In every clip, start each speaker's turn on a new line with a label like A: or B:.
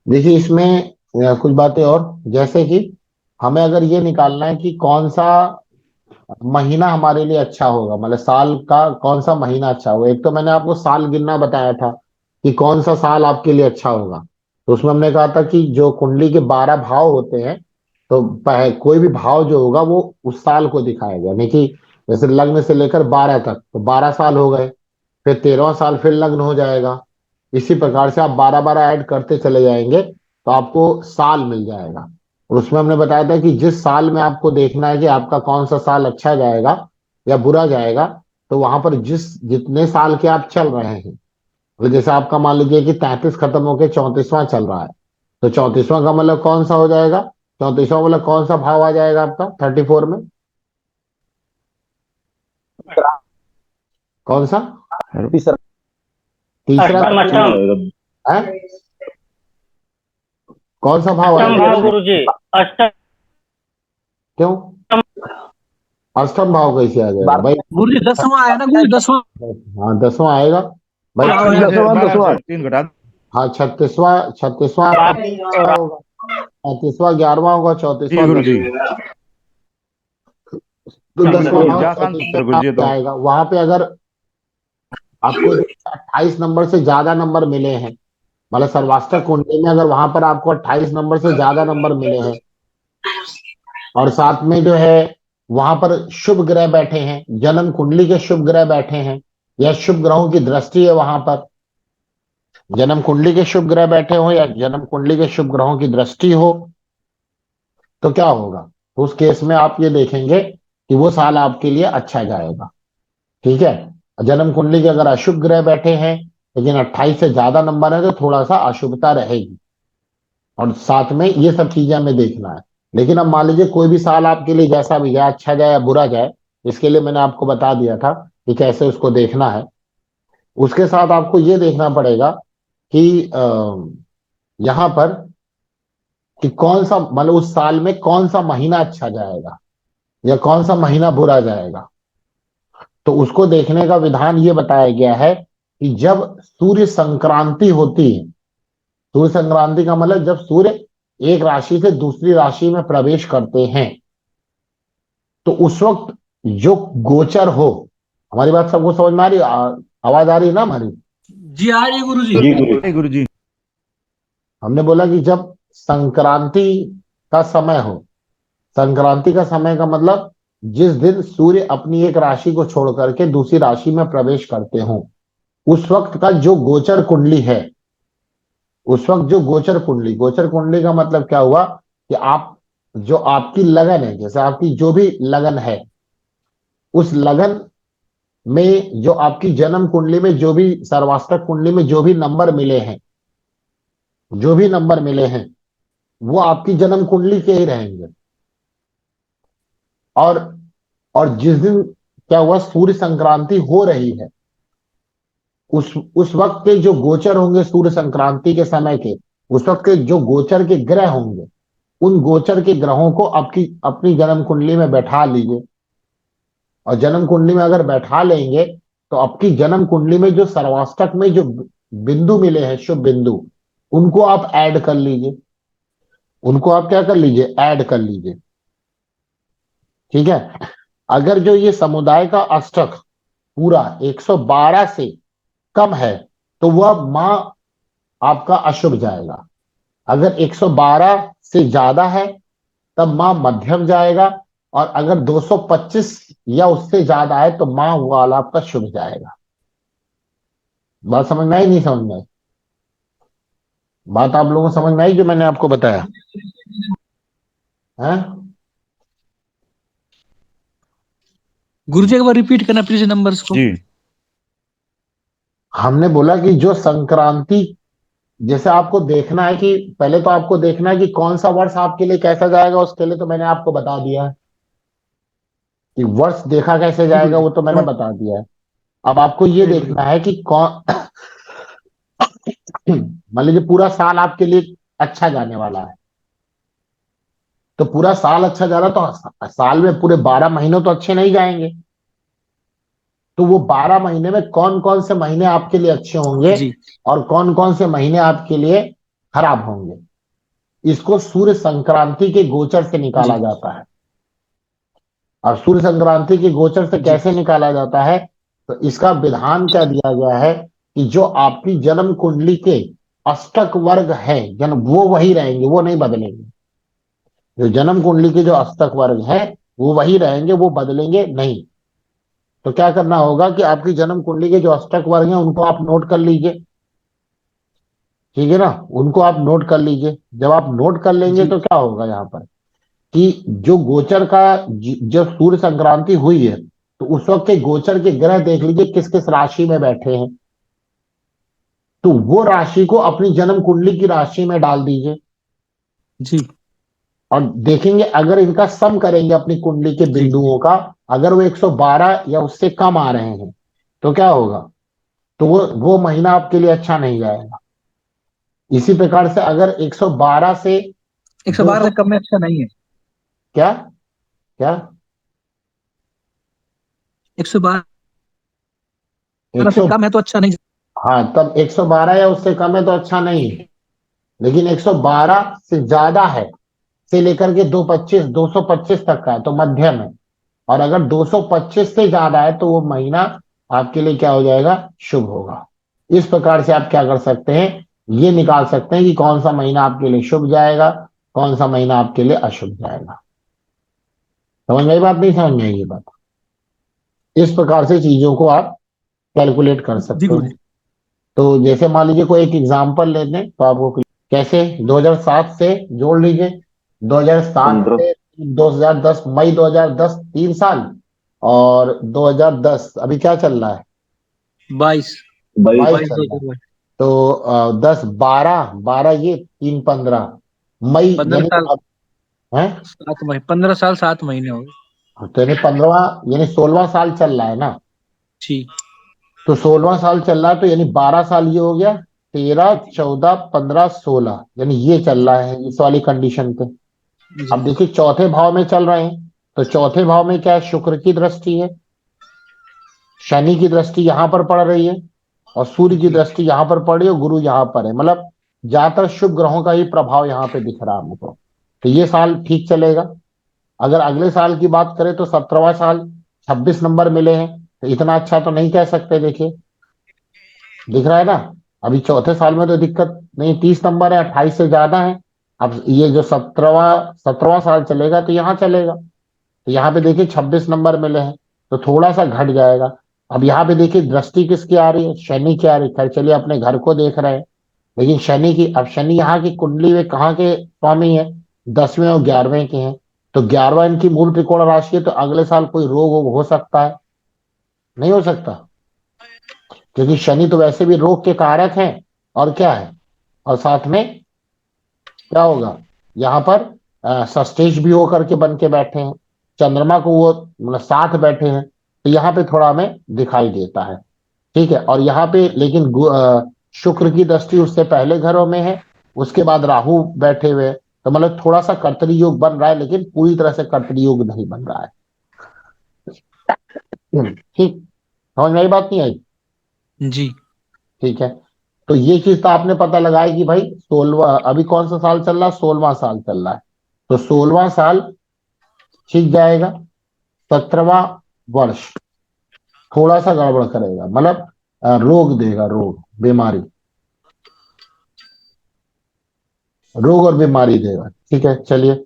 A: देखिए इसमें कुछ बातें और, जैसे कि हमें अगर ये निकालना है कि कौन सा महीना हमारे लिए अच्छा होगा, मतलब साल का कौन सा महीना अच्छा होगा। एक तो मैंने आपको साल गिनना बताया था कि कौन सा साल आपके लिए अच्छा होगा। तो उसमें हमने कहा था कि जो कुंडली के 12 भाव होते हैं, तो कोई भी भाव जो होगा वो उस साल को दिखाएगा, यानी कि जैसे लग्न से लेकर 12 तक, तो 12 साल हो गए। फिर 13वां साल फिर लग्न हो जाएगा। इसी प्रकार से आप 12 12 ऐड करते चले जाएंगे तो आपको साल मिल जाएगा। और उसमें हमने बताया था कि जिस साल में आपको देखना है कि आपका कौन सा साल अच्छा जाएगा या बुरा जाएगा, तो वहां पर जितने साल के आप चल रहे हैं, मतलब जैसे आपका मान लीजिए कि 33 खत्म होकर 34वां चल रहा है, तो 34वां का मतलब कौन सा हो जाएगा? 34वां मतलब कौन सा भाव आ जाएगा आपका 34 में? कौन सा?
B: तीसरा।
A: तीसरा?
C: अष्टम अष्टम।
A: है? कौन सा भाव
C: अष्टम
A: आएगा?
C: भाव गुरुजी। अष्टम।
A: क्यों अष्टम भाव कैसे आ जाएगा भाई?
D: गुरु जी 10वां आया ना, गुरु जी 10वां
A: हाँ 10वां आएगा भाई।
D: भाव
B: आठवां
D: है।
B: से
D: दसवां
B: 12
D: दसवां
B: से 3 घटा
A: हाँ 36वां, 36वां आपका तीसरा होगा, 35वां 11वां होगा,
B: जी
A: 34वां
B: गुरु जी।
A: 10वां। तो
B: हाँ,
A: 10वां
B: मतलब
A: भाव
B: जा शांत
A: 34
B: पूछ रहे गुरु
A: भाव
B: जी
A: पे
B: तो।
A: आएगा। वहां पे अगर आपको 28 नंबर से ज्यादा नंबर मिले हैं, मतलब सर्वाष्टक कुंडली में अगर वहां पर आपको 28 नंबर से ज्यादा नंबर मिले हैं, और साथ में जो है वहां पर शुभ ग्रह बैठे हैं, जन्म कुंडली के शुभ ग्रह बैठे हैं, या शुभ ग्रहों की दृष्टि है वहां पर, जन्म कुंडली के शुभ ग्रह बैठे हो या जन्म कुंडली के शुभ ग्रहों की दृष्टि हो, तो क्या होगा? तो उस केस में आप ये देखेंगे कि वो साल आपके लिए अच्छा जाएगा। ठीक है। जन्म कुंडली के अगर अशुभ ग्रह बैठे हैं, लेकिन 28 से ज्यादा नंबर है, तो थोड़ा सा अशुभता रहेगी। और साथ में ये सब चीजें हमें देखना है। लेकिन अब मान लीजिए कोई भी साल आपके लिए जैसा भी जाए, अच्छा जाए या बुरा जाए, इसके लिए मैंने आपको बता दिया था कि कैसे उसको देखना है। उसके साथ आपको ये देखना पड़ेगा कि यहाँ पर कि कौन सा, मतलब उस साल में कौन सा महीना अच्छा जाएगा या कौन सा महीना बुरा जाएगा। तो उसको देखने का विधान ये बताया गया है कि जब सूर्य संक्रांति होती है, सूर्य संक्रांति का मतलब जब सूर्य एक राशि से दूसरी राशि में प्रवेश करते हैं, तो उस वक्त जो गोचर हो, हमारी बात सबको समझ में आ रही है? आवाज आ रही है ना हमारी?
D: जी आ रही है गुरु जी।
B: जी गुरु जी।
A: हमने बोला कि जब संक्रांति का समय हो, संक्रांति का समय का मतलब जिस दिन सूर्य अपनी एक राशि को छोड़ करके दूसरी राशि में प्रवेश करते हो, उस वक्त का जो गोचर कुंडली है, उस वक्त जो गोचर कुंडली का मतलब क्या हुआ कि आप, जो आपकी लगन है, जैसे आपकी जो भी लगन है, उस लगन में जो आपकी जन्म कुंडली में जो भी सर्वाष्टक कुंडली में जो भी नंबर मिले हैं, जो भी नंबर मिले हैं, वो आपकी जन्म कुंडली के ही रहेंगे। और और जिस दिन क्या हुआ, सूर्य संक्रांति हो रही है, उस वक्त के जो गोचर होंगे सूर्य संक्रांति के समय के, उस वक्त के जो गोचर के ग्रह होंगे, उन गोचर के ग्रहों को आपकी अपनी जन्म कुंडली में बैठा लीजिए। और जन्म कुंडली में अगर बैठा लेंगे, तो आपकी जन्म कुंडली में जो सर्वाष्टक में जो बिंदु मिले हैं, शुभ बिंदु, उनको आप ऐड कर लीजिए। उनको आप क्या कर लीजिए? ऐड कर लीजिए। ठीक है। अगर जो ये समुदाय का अष्टक पूरा 112 से कम है, तो वह माह आपका अशुभ जाएगा। अगर 112 से ज्यादा है, तब माह मध्यम जाएगा। और अगर 225 या उससे ज्यादा है, तो माह वाला आपका शुभ जाएगा। बात समझ में आई नहीं समझ में आई? बात आप लोगों को समझ में आई जो मैंने आपको बताया है?
D: गुरु जी एक बार रिपीट करना प्लीज नंबर्स को।
B: जी
A: हमने बोला कि जो संक्रांति, जैसे आपको देखना है कि पहले तो आपको देखना है कि कौन सा वर्ष आपके लिए कैसा जाएगा, उसके लिए तो मैंने आपको बता दिया है कि वर्ष देखा कैसे
D: जी गुरु
A: जाएगा,
D: जी।
A: वो तो मैंने बता दिया है। अब आपको ये
D: जी गुरु जी।
A: देखना है कि कौन मान लीजिए पूरा साल आपके लिए अच्छा जाने वाला है, तो पूरा साल अच्छा जा रहा, तो साल में पूरे 12 महीनों तो अच्छे नहीं जाएंगे। तो वो 12 महीने में कौन कौन से महीने आपके लिए अच्छे होंगे
D: जी
A: और कौन कौन से महीने आपके लिए खराब होंगे। इसको सूर्य संक्रांति के गोचर से निकाला
D: जी
A: जाता है। और सूर्य संक्रांति के गोचर से
D: जी
A: कैसे निकाला जाता है? तो इसका विधान क्या दिया गया है कि जो आपकी जन्म कुंडली के अष्टक वर्ग है जन्म, वो वही रहेंगे, वो नहीं बदलेंगे। जो जन्म कुंडली के जो अष्टक वर्ग है वो वही रहेंगे, वो बदलेंगे नहीं। तो क्या करना होगा कि आपकी जन्म कुंडली के जो अष्टक वर्ग हैं उनको आप नोट कर लीजिए। ठीक है ना, उनको आप नोट कर लीजिए। जब आप नोट कर लेंगे
D: जी
A: तो क्या होगा यहाँ पर कि जो गोचर का जब सूर्य संक्रांति हुई है तो उस वक्त के गोचर के ग्रह देख लीजिए किस किस राशि में बैठे हैं। तो वो राशि को अपनी जन्म कुंडली की राशि में डाल दीजिए
D: जी
A: और देखेंगे अगर इनका सम करेंगे अपनी कुंडली के
D: जी
A: बिंदुओं का, अगर वो 112 या उससे कम आ रहे हैं तो क्या होगा? तो वो महीना आपके लिए अच्छा नहीं जाएगा। इसी प्रकार से अगर 112 से
D: 112
A: 200,
D: से कम में अच्छा नहीं है।
A: क्या क्या
D: 112 से
A: 100,
D: कम है तो अच्छा नहीं।
A: हाँ तब 112 या उससे कम है तो अच्छा नहीं है। लेकिन 112 से ज्यादा है, से लेकर के 225 तक का है तो मध्यम है। और अगर 225 से ज्यादा है तो वो महीना आपके लिए क्या हो जाएगा? शुभ होगा। इस प्रकार से आप क्या कर सकते हैं, ये निकाल सकते हैं कि कौन सा महीना आपके लिए शुभ जाएगा, कौन सा महीना आपके लिए अशुभ जाएगा। समझ में आई बात, नहीं समझ में आई ये बात? इस प्रकार से चीजों को आप कैलकुलेट कर
D: जी
A: सकते
D: गुरु
A: हैं।
D: जी।
A: तो जैसे मान लीजिए कोई एक एग्जांपल ले लें तो आपको कैसे 2007 से जोड़ लीजिए। 2007
B: 15
A: से 2010, मई 2010 3 साल, और 2010 अभी क्या चल रहा है?
D: 22
A: 22
B: 22
D: 22
A: चल रहा है।
D: 2022
A: तो 10 12 12 ये 3 15 मई
D: 15
A: यानी
D: साल
A: अब है।
D: 7 महीने, 15 साल 7 महीने हो गए।
A: तो यानी 15वां यानी 16वां साल चल रहा है ना।
D: जी
A: तो 16वां साल चल रहा है तो यानी 12 साल ये हो गया, 13 14 15 16 यानी ये चल रहा है इस वाली कंडीशन पे।
D: जी
A: अब देखिए चौथे भाव में चल रहे हैं, तो चौथे भाव में क्या है? शुक्र की दृष्टि है, शनि की दृष्टि यहां पर पड़ रही है, और सूर्य की
D: जी
A: दृष्टि यहां पर पड़ रही है, और गुरु यहां पर है। मतलब ज्यादातर शुभ ग्रहों का ही प्रभाव यहां पे दिख रहा है हमको। तो ये साल ठीक चलेगा। अगर अगले साल की बात करें तो 17वां साल 26 नंबर मिले हैं, तो इतना अच्छा तो नहीं कह सकते। देखिए दिख रहा है ना, अभी चौथे साल में तो दिक्कत नहीं, 30 नंबर है, 28 से ज्यादा है। अब ये जो 17वां साल चलेगा तो यहाँ चलेगा। तो यहाँ पे देखिए 26 नंबर मिले हैं, तो थोड़ा सा घट जाएगा। अब यहाँ पे देखिए दृष्टि किसकी आ रही है? शनि की आ रही है। खैर चलिए अपने घर को देख रहे हैं, लेकिन शनि की, अब शनि यहाँ की कुंडली में कहाँ के स्वामी है? 10वें और 11वें के हैं। तो 11वां इनकी मूल त्रिकोण राशि है, तो अगले साल कोई रोग वोग हो सकता है? नहीं हो सकता, क्योंकि शनि तो वैसे भी रोग के कारक हैं। और क्या है, और साथ में क्या होगा यहाँ पर? सस्टेज भी होकर के बन के बैठे हैं, चंद्रमा को वो मतलब साथ बैठे हैं, तो यहाँ पे थोड़ा हमें दिखाई देता है। ठीक है, और यहाँ पे लेकिन शुक्र की दृष्टि उससे पहले घरों में है, उसके बाद राहु बैठे हुए हैं। तो मतलब थोड़ा सा कर्तरी योग बन रहा है, लेकिन पूरी तरह से कर्तरी योग नहीं बन रहा है। ठीक, समझ में आई बात, नहीं आई?
D: जी
A: ठीक है, तो ये चीज तो आपने पता लगाया कि भाई 16वां, अभी कौन सा साल चल रहा है? 16वां साल चल रहा है। तो 16वां साल ठीक जाएगा। 17वां वर्ष थोड़ा सा गड़बड़ करेगा, मतलब रोग देगा, रोग बीमारी, रोग और बीमारी देगा। ठीक है चलिए,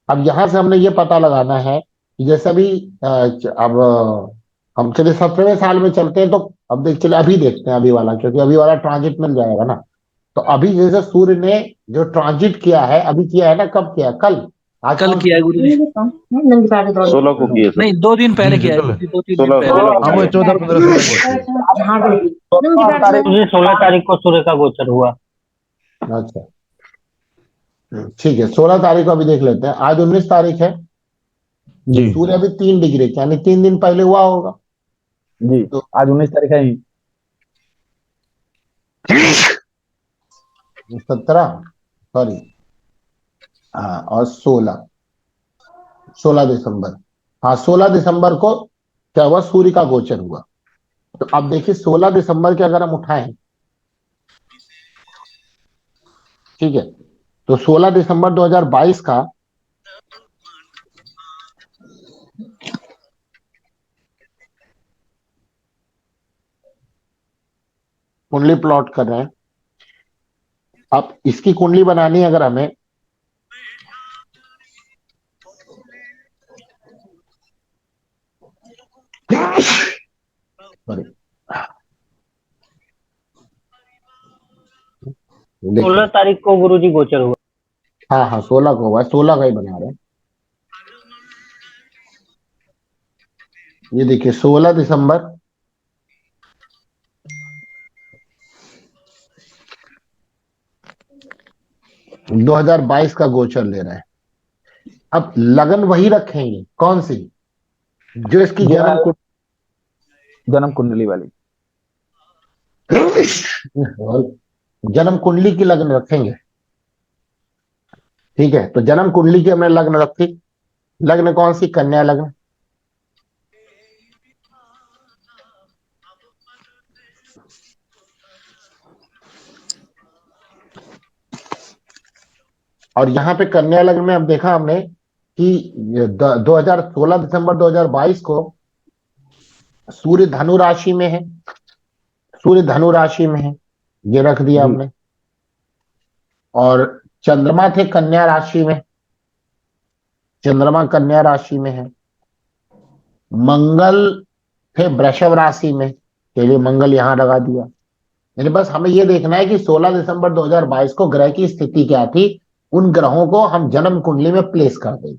A: अब यहां से हमने ये पता लगाना है कि जैसे अभी अब हम चलिए 17वें साल में चलते हैं। तो अब चलिए अभी देखते हैं अभी वाला, क्योंकि अभी वाला ट्रांजिट मिल जाएगा ना। तो अभी जैसे सूर्य ने जो ट्रांजिट किया है, अभी किया है ना, कब किया? कल। आज
D: कल
A: कौन
D: किया है गुरु जी।
B: 16 को किए सर।
D: नहीं 2 दिन पहले किया है
C: कल
D: गुरु जी, 2-3 दिन
B: 16
D: पहले।
B: 16 को
C: हाँ वो
B: किए।
C: 14 15 16 को होती है।
E: 16 तारीख को सूर्य का गोचर हुआ।
A: सा? अच्छा ठीक है, 16 तारीख को अभी देख लेते हैं। आज 19 तारीख है,
C: जी
A: सूर्य अभी 3 डिग्री यानी 3 दिन पहले हुआ होगा।
C: जी।
A: तो
C: आज 19 तारीख है ही।
A: 17, सॉरी, हाँ, और 16 दिसंबर, हाँ 16 दिसंबर को क्या हुआ? सूर्य का गोचर हुआ। तो अब देखिए 16 दिसंबर के अगर हम उठाएं ठीक है, तो 16 दिसंबर 2022 का कुंडली प्लॉट कर रहे हैं। अब इसकी कुंडली बनानी है अगर हमें, सॉरी,
E: 16 तारीख को गुरुजी गोचर हुआ।
A: हाँ हाँ 16 को हुआ, 16 का ही बना रहे हैं। ये देखिए 16 दिसंबर 2022 का गोचर ले रहे हैं। अब लगन वही रखेंगे, कौन सी, जो इसकी
C: जो
A: जन्म
C: है जन्म कुंडली वाली।
A: जन्म कुंडली की लगन रखेंगे। ठीक है, तो जन्म कुंडली की हमने लग्न रखी, लग्न कौन सी, कन्या लग्न। और यहां पे कन्या लग्न में अब देखा हमने कि 2016 दिसंबर 2022 को सूर्य धनु राशि में है, सूर्य धनु राशि में है, ये रख दिया
C: जी।
A: हमने। और चंद्रमा थे कन्या राशि में, चंद्रमा कन्या राशि में है। मंगल थे वृषभ राशि में, चलिए मंगल यहां लगा दिया। यानी बस हमें ये देखना है कि 16 दिसंबर 2022 को ग्रह की स्थिति क्या थी, उन ग्रहों को हम जन्म कुंडली में प्लेस कर देंगे,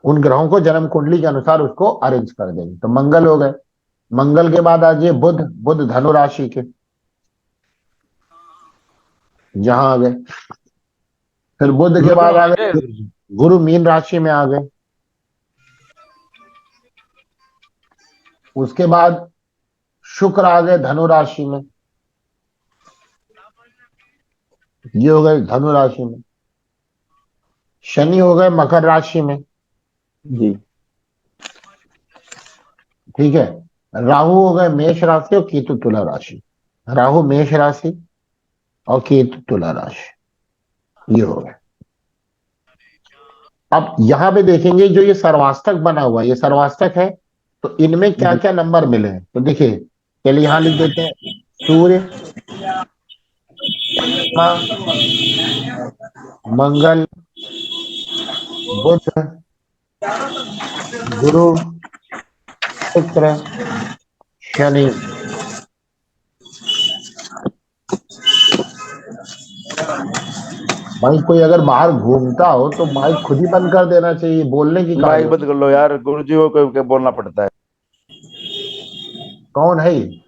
A: उन ग्रहों को जन्म कुंडली के अनुसार उसको अरेंज कर देंगे। तो मंगल हो गए, मंगल के बाद आ जाइए बुध, बुध धनु राशि के जहां आ गए। फिर बुध के बाद आ गए गुरु, मीन राशि में आ गए। उसके बाद शुक्र आ गए धनु राशि में, ये हो गए धनु राशि में। शनि हो गए मकर राशि में,
C: जी।
A: ठीक है। राहु हो गए मेष राशि और केतु तुला राशि, राहु मेष राशि और केतु तुला राशि, ये हो गए। अब यहां पे देखेंगे जो ये सर्वाष्टक बना हुआ है, ये सर्वाष्टक है, तो इनमें क्या क्या नंबर मिले हैं। तो देखिए चलिए यहां लिख देते हैं, सूर्य, मंगल, बुध, गुरु, शुक्र, शनि। भाई कोई अगर बाहर घूमता हो तो माइक खुद ही बंद कर देना चाहिए, बोलने की
F: माइक
A: काय
F: बंद कर लो यार, गुरुजी को क्या बोलना पड़ता है।
A: कौन है ये?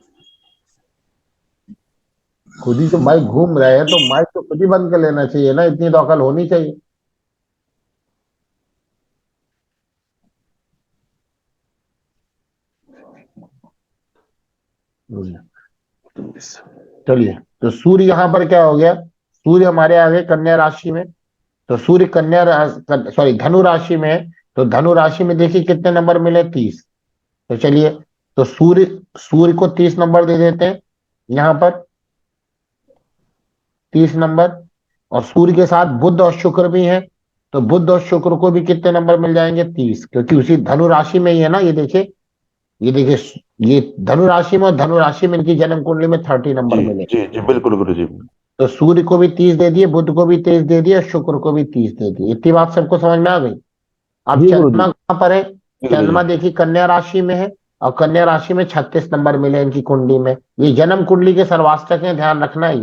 A: खुद ही तो माइक घूम रहे हैं, तो माइक तो खुद ही बंद कर लेना चाहिए ना, इतनी तो अकल होनी चाहिए। चलिए, तो सूर्य यहां पर क्या हो गया, सूर्य हमारे आगे कन्या राशि में, तो सूर्य सॉरी धनु राशि में है। तो धनु राशि में देखिए कितने नंबर मिले, 30। तो चलिए, तो सूर्य, सूर्य को 30 नंबर दे देते हैं यहां पर, 30 नंबर। और सूर्य के साथ बुध और शुक्र भी हैं, तो बुध और शुक्र को भी कितने नंबर मिल जाएंगे, 30, क्योंकि उसी धनु राशि में ही है ना। ये देखिए, ये देखिए, ये धनु राशि में और धनु राशि में इनकी जन्म कुंडली में 30 नंबर
F: जी
A: मिले।
F: जी जी बिल्कुल गुरुजी।
A: तो सूर्य को भी 30 दे दिए, बुध को भी 30 दे दिए, शुक्र को भी 30 दे दिए। इतनी बात सबको समझ में आ गई। अब
C: जी
A: चंद्रमा
C: गुरुजी।
A: कहां पर है,
F: गुरुजी।
A: चंद्रमा देखिए कन्या राशि में है, और कन्या राशि में 36 नंबर मिले इनकी कुंडली में। ये जन्म कुंडली के सर्वाष्टक है, ध्यान रखना है।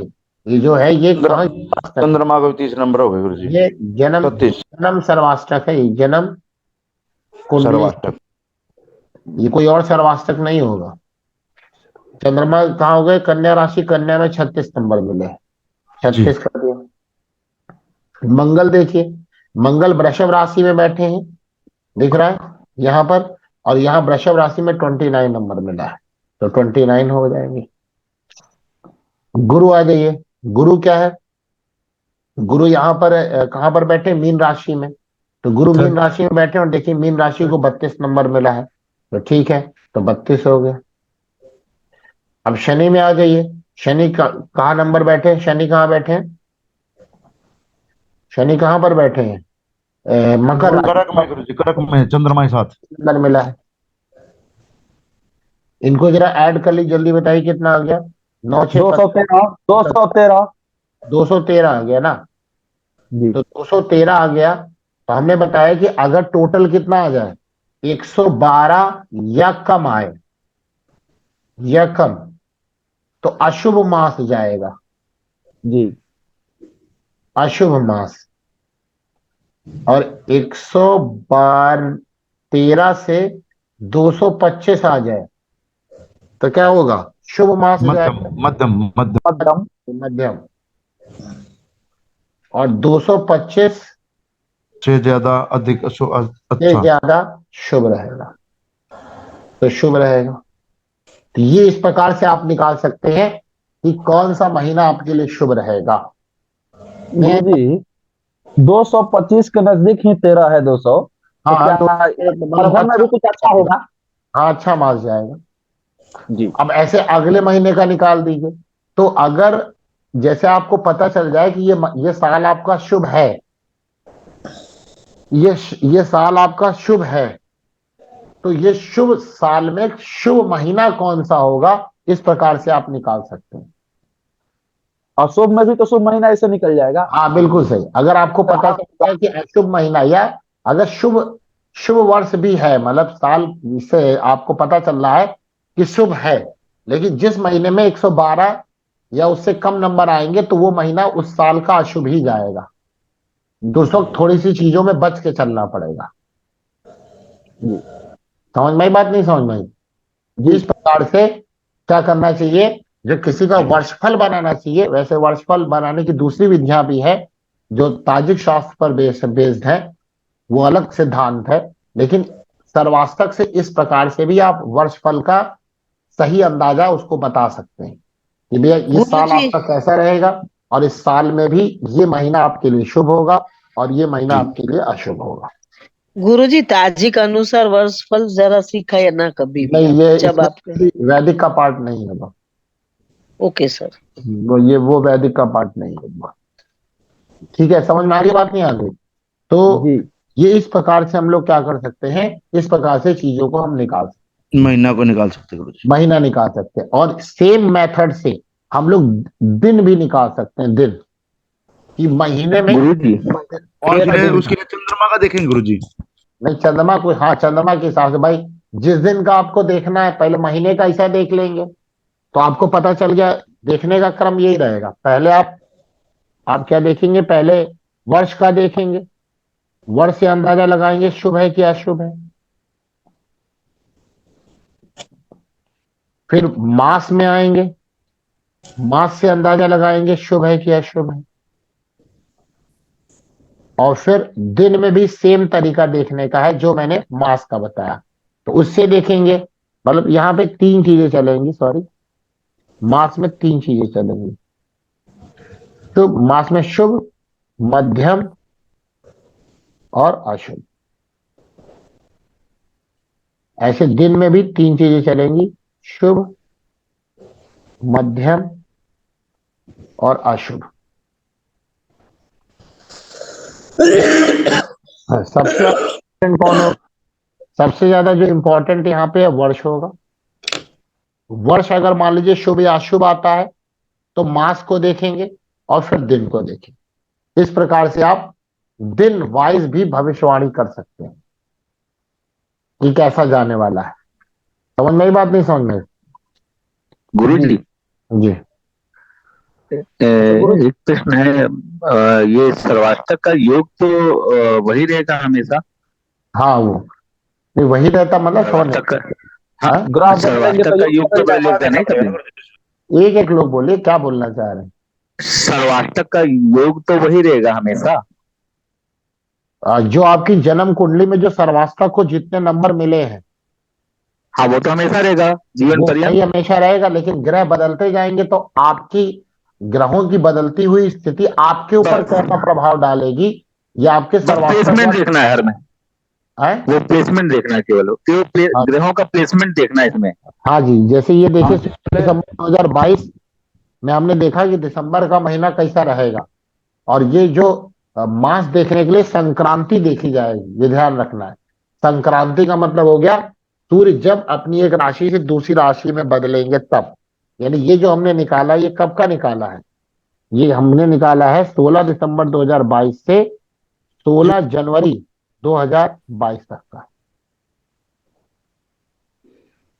A: ये जो है ये कहाँ सर्वाष्टक है?
F: चंद्रमा को 30 नंबर हो गए गुरुजी।
A: ये जन्म
F: 36
A: जन्म सर्वाष्टक है, ये जन्म कुंडली,
F: सर्वाष्टक।
A: ये कोई और सर्वाष्टक नहीं होगा। चंद्रमा कहाँ हो गए, कन्या राशि, कन्या में 36 नंबर मिले, 36 कर दिया। मंगल देखिए, मंगल वृषभ राशि में बैठे हैं, दिख रहा है यहां पर, और यहाँ वृषभ राशि में 29 नंबर मिला है, तो 29 हो जाएंगे। गुरु आ जाइए, गुरु क्या है, गुरु यहाँ पर कहां पर बैठे, मीन राशि में। तो गुरु मीन राशि में बैठे, और देखिए मीन राशि को 32 नंबर मिला है, तो ठीक है, तो 32 हो गया। अब शनि में आ जाइए, शनि का कहाँ नंबर बैठे, शनि कहाँ बैठे हैं, शनि कहाँ पर बैठे हैं? मकर राशि
F: करक में गुरुजी, करक में चंद्रमा के साथ।
A: अंदर मिला है। इनको जरा ऐड कर ली, जल्दी बताइए कितना आ गया? 9 6
C: 213 213
A: 213 आ गया ना?
C: जी
A: तो 213 आ गया। तो हमने बताया कि अगर टोटल कितना आ जाए, 112 या कम आए, या कम, तो अशुभ मास जाएगा।
C: जी
A: अशुभ मास। और 113 से 225 आ जाए तो क्या होगा? शुभ मास
F: मध्यम
A: जाएगा।
F: मध्यम मध्यम।
C: मध्यम
A: मध्यम। और 225
F: से ज्यादा अधिक
A: से
F: अच्छा।
A: ज्यादा शुभ रहेगा। तो शुभ रहेगा। तो ये इस प्रकार से आप निकाल सकते हैं कि कौन सा महीना आपके लिए शुभ रहेगा।
C: गुरुजी 225 के नजदीक ही 13 है 200, तो
A: हाँ,
C: क्या मध्यम में भी कुछ अच्छा होगा?
A: हाँ, अच्छा मास जाएगा।
C: जी
A: अब ऐसे अगले महीने का निकाल दीजिए। तो अगर जैसे आपको पता चल जाए कि ये साल आपका शुभ है, ये साल आपका शुभ है, तो ये शुभ साल में शुभ महीना कौन सा होगा, इस प्रकार से आप निकाल सकते हैं।
C: अशुभ में भी तो शुभ महीना ऐसे निकल जाएगा।
A: हाँ, बिल्कुल सही। अगर आपको पता चलता है कि अशुभ महीना, या अगर शुभ शुभ वर्ष भी है, मतलब साल से आपको पता चल रहा है कि शुभ है, लेकिन जिस महीने में 112 या उससे कम नंबर आएंगे तो वो महीना उस साल का अशुभ ही जाएगा। दोस्तों, थोड़ी सी चीजों में बच के चलना पड़ेगा। समझ में आई बात, नहीं समझ में आई? इस प्रकार से क्या करना चाहिए, जो किसी का वर्षफल बनाना चाहिए, वैसे वर्षफल बनाने की दूसरी विधियां भी है जो ताजिक शास्त्र पर बेस्ड है, वो अलग सिद्धांत है। लेकिन सर्वाष्टक से इस प्रकार से भी आप वर्षफल का सही अंदाजा उसको बता सकते हैं कि भैया ये साल आपका कैसा रहेगा, और इस साल में भी ये महीना आपके लिए शुभ होगा और ये महीना आपके लिए अशुभ होगा।
B: गुरुजी ताजिक अनुसार वर्षफल जरा सीखा है ना कभी भी?
A: नहीं, ये
B: जब आप
A: वैदिक का पार्ट नहीं होगा।
B: Okay sir.
A: वो वैदिक का पार्ट नहीं होगा। ठीक है, समझ में आ गई बात, नहीं आ गई? तो
C: जी
A: ये इस प्रकार से हम लोग क्या कर सकते हैं, इस प्रकार से चीजों को हम निकाल सकते
F: महीना को निकाल सकते हैं गुरुजी।
A: हैं, महीना निकाल सकते हैं। और सेम मेथड से हम लोग दिन भी निकाल सकते हैं। दिन कि महीने में
C: गुरुजी
A: और
F: उसके लिए चंद्रमा का देखेंगे गुरुजी।
A: नहीं, चंद्रमा को, हाँ, चंद्रमा के हिसाब से भाई, जिस दिन का आपको देखना है पहले महीने का ऐसा देख लेंगे तो आपको पता चल गया। देखने का क्रम यही रहेगा, पहले आप क्या देखेंगे, पहले वर्ष का देखेंगे, वर्ष से अंदाजा लगाएंगे शुभ है कि अशुभ है। फिर मास में आएंगे, मास से अंदाजा लगाएंगे शुभ है कि अशुभ है। और फिर दिन में भी सेम तरीका देखने का है जो मैंने मास का बताया, तो उससे देखेंगे। मतलब यहाँ पे 3 चीजें चलेंगी, सॉरी, मास में 3 चीजें चलेंगी। शुभ मास में, शुभ, मध्यम और अशुभ। ऐसे दिन में भी 3 चीजें चलेंगी, शुभ, मध्यम और अशुभ। सबसे इम्पोर्टेंट कौन हो? सबसे ज्यादा जो इम्पोर्टेंट यहाँ पे है वर्ष होगा। वर्ष अगर मान लीजिए शुभ या अशुभ आता है तो मास को देखेंगे और फिर दिन को देखेंगे। इस प्रकार से आप दिन वाइज भी भविष्यवाणी कर सकते हैं कि कैसा जाने वाला है। समझ में आई बात, नहीं समझ में?
G: गुरुजी
A: जी,
G: एक प्रश्न है। ये सर्वाष्टक का योग तो वही रहेगा हमेशा?
A: हाँ, वो नहीं वही रहता, मतलब
G: सर्वाष्टक का, हाँ,
A: हाँ?
C: ग्रह
G: सर्वाष्टक का योग तो बदलेगा नहीं कभी?
A: एक एक लोग बोलिए, क्या बोलना चाह रहे हैं?
G: सर्वाष्टक का योग तो वही रहेगा हमेशा?
A: जो आपकी जन्म कुंडली में जो सर्वाष्टक को जितने नंबर मिले हैं,
G: हाँ, वो तो हमेशा रहेगा जीवन
A: वो
G: पर्यंत।
A: सही हमेशा रहेगा। लेकिन ग्रह बदलते जाएंगे तो आपकी ग्रहों की बदलती हुई स्थिति आपके ऊपर कैसा प्रभाव डालेगी, या आपके
G: प्लेसमेंट देखना है हर में,
A: है।
G: वो प्लेसमेंट देखना है, केवल ग्रहों का प्लेसमेंट देखना है इसमें।
A: हाँ जी, जैसे ये देखिए, दिसंबर 2022 में हमने देखा कि दिसंबर का महीना कैसा रहेगा, और ये जो मास देखने के लिए संक्रांति देखी जाएगी, ये ध्यान रखना है। संक्रांति का मतलब हो गया सूर्य जब अपनी एक राशि से दूसरी राशि में बदलेंगे तब। यानी ये जो हमने निकाला, ये कब का निकाला है? ये हमने निकाला है 16 दिसंबर 2022 से 16 जनवरी 2022 तक का।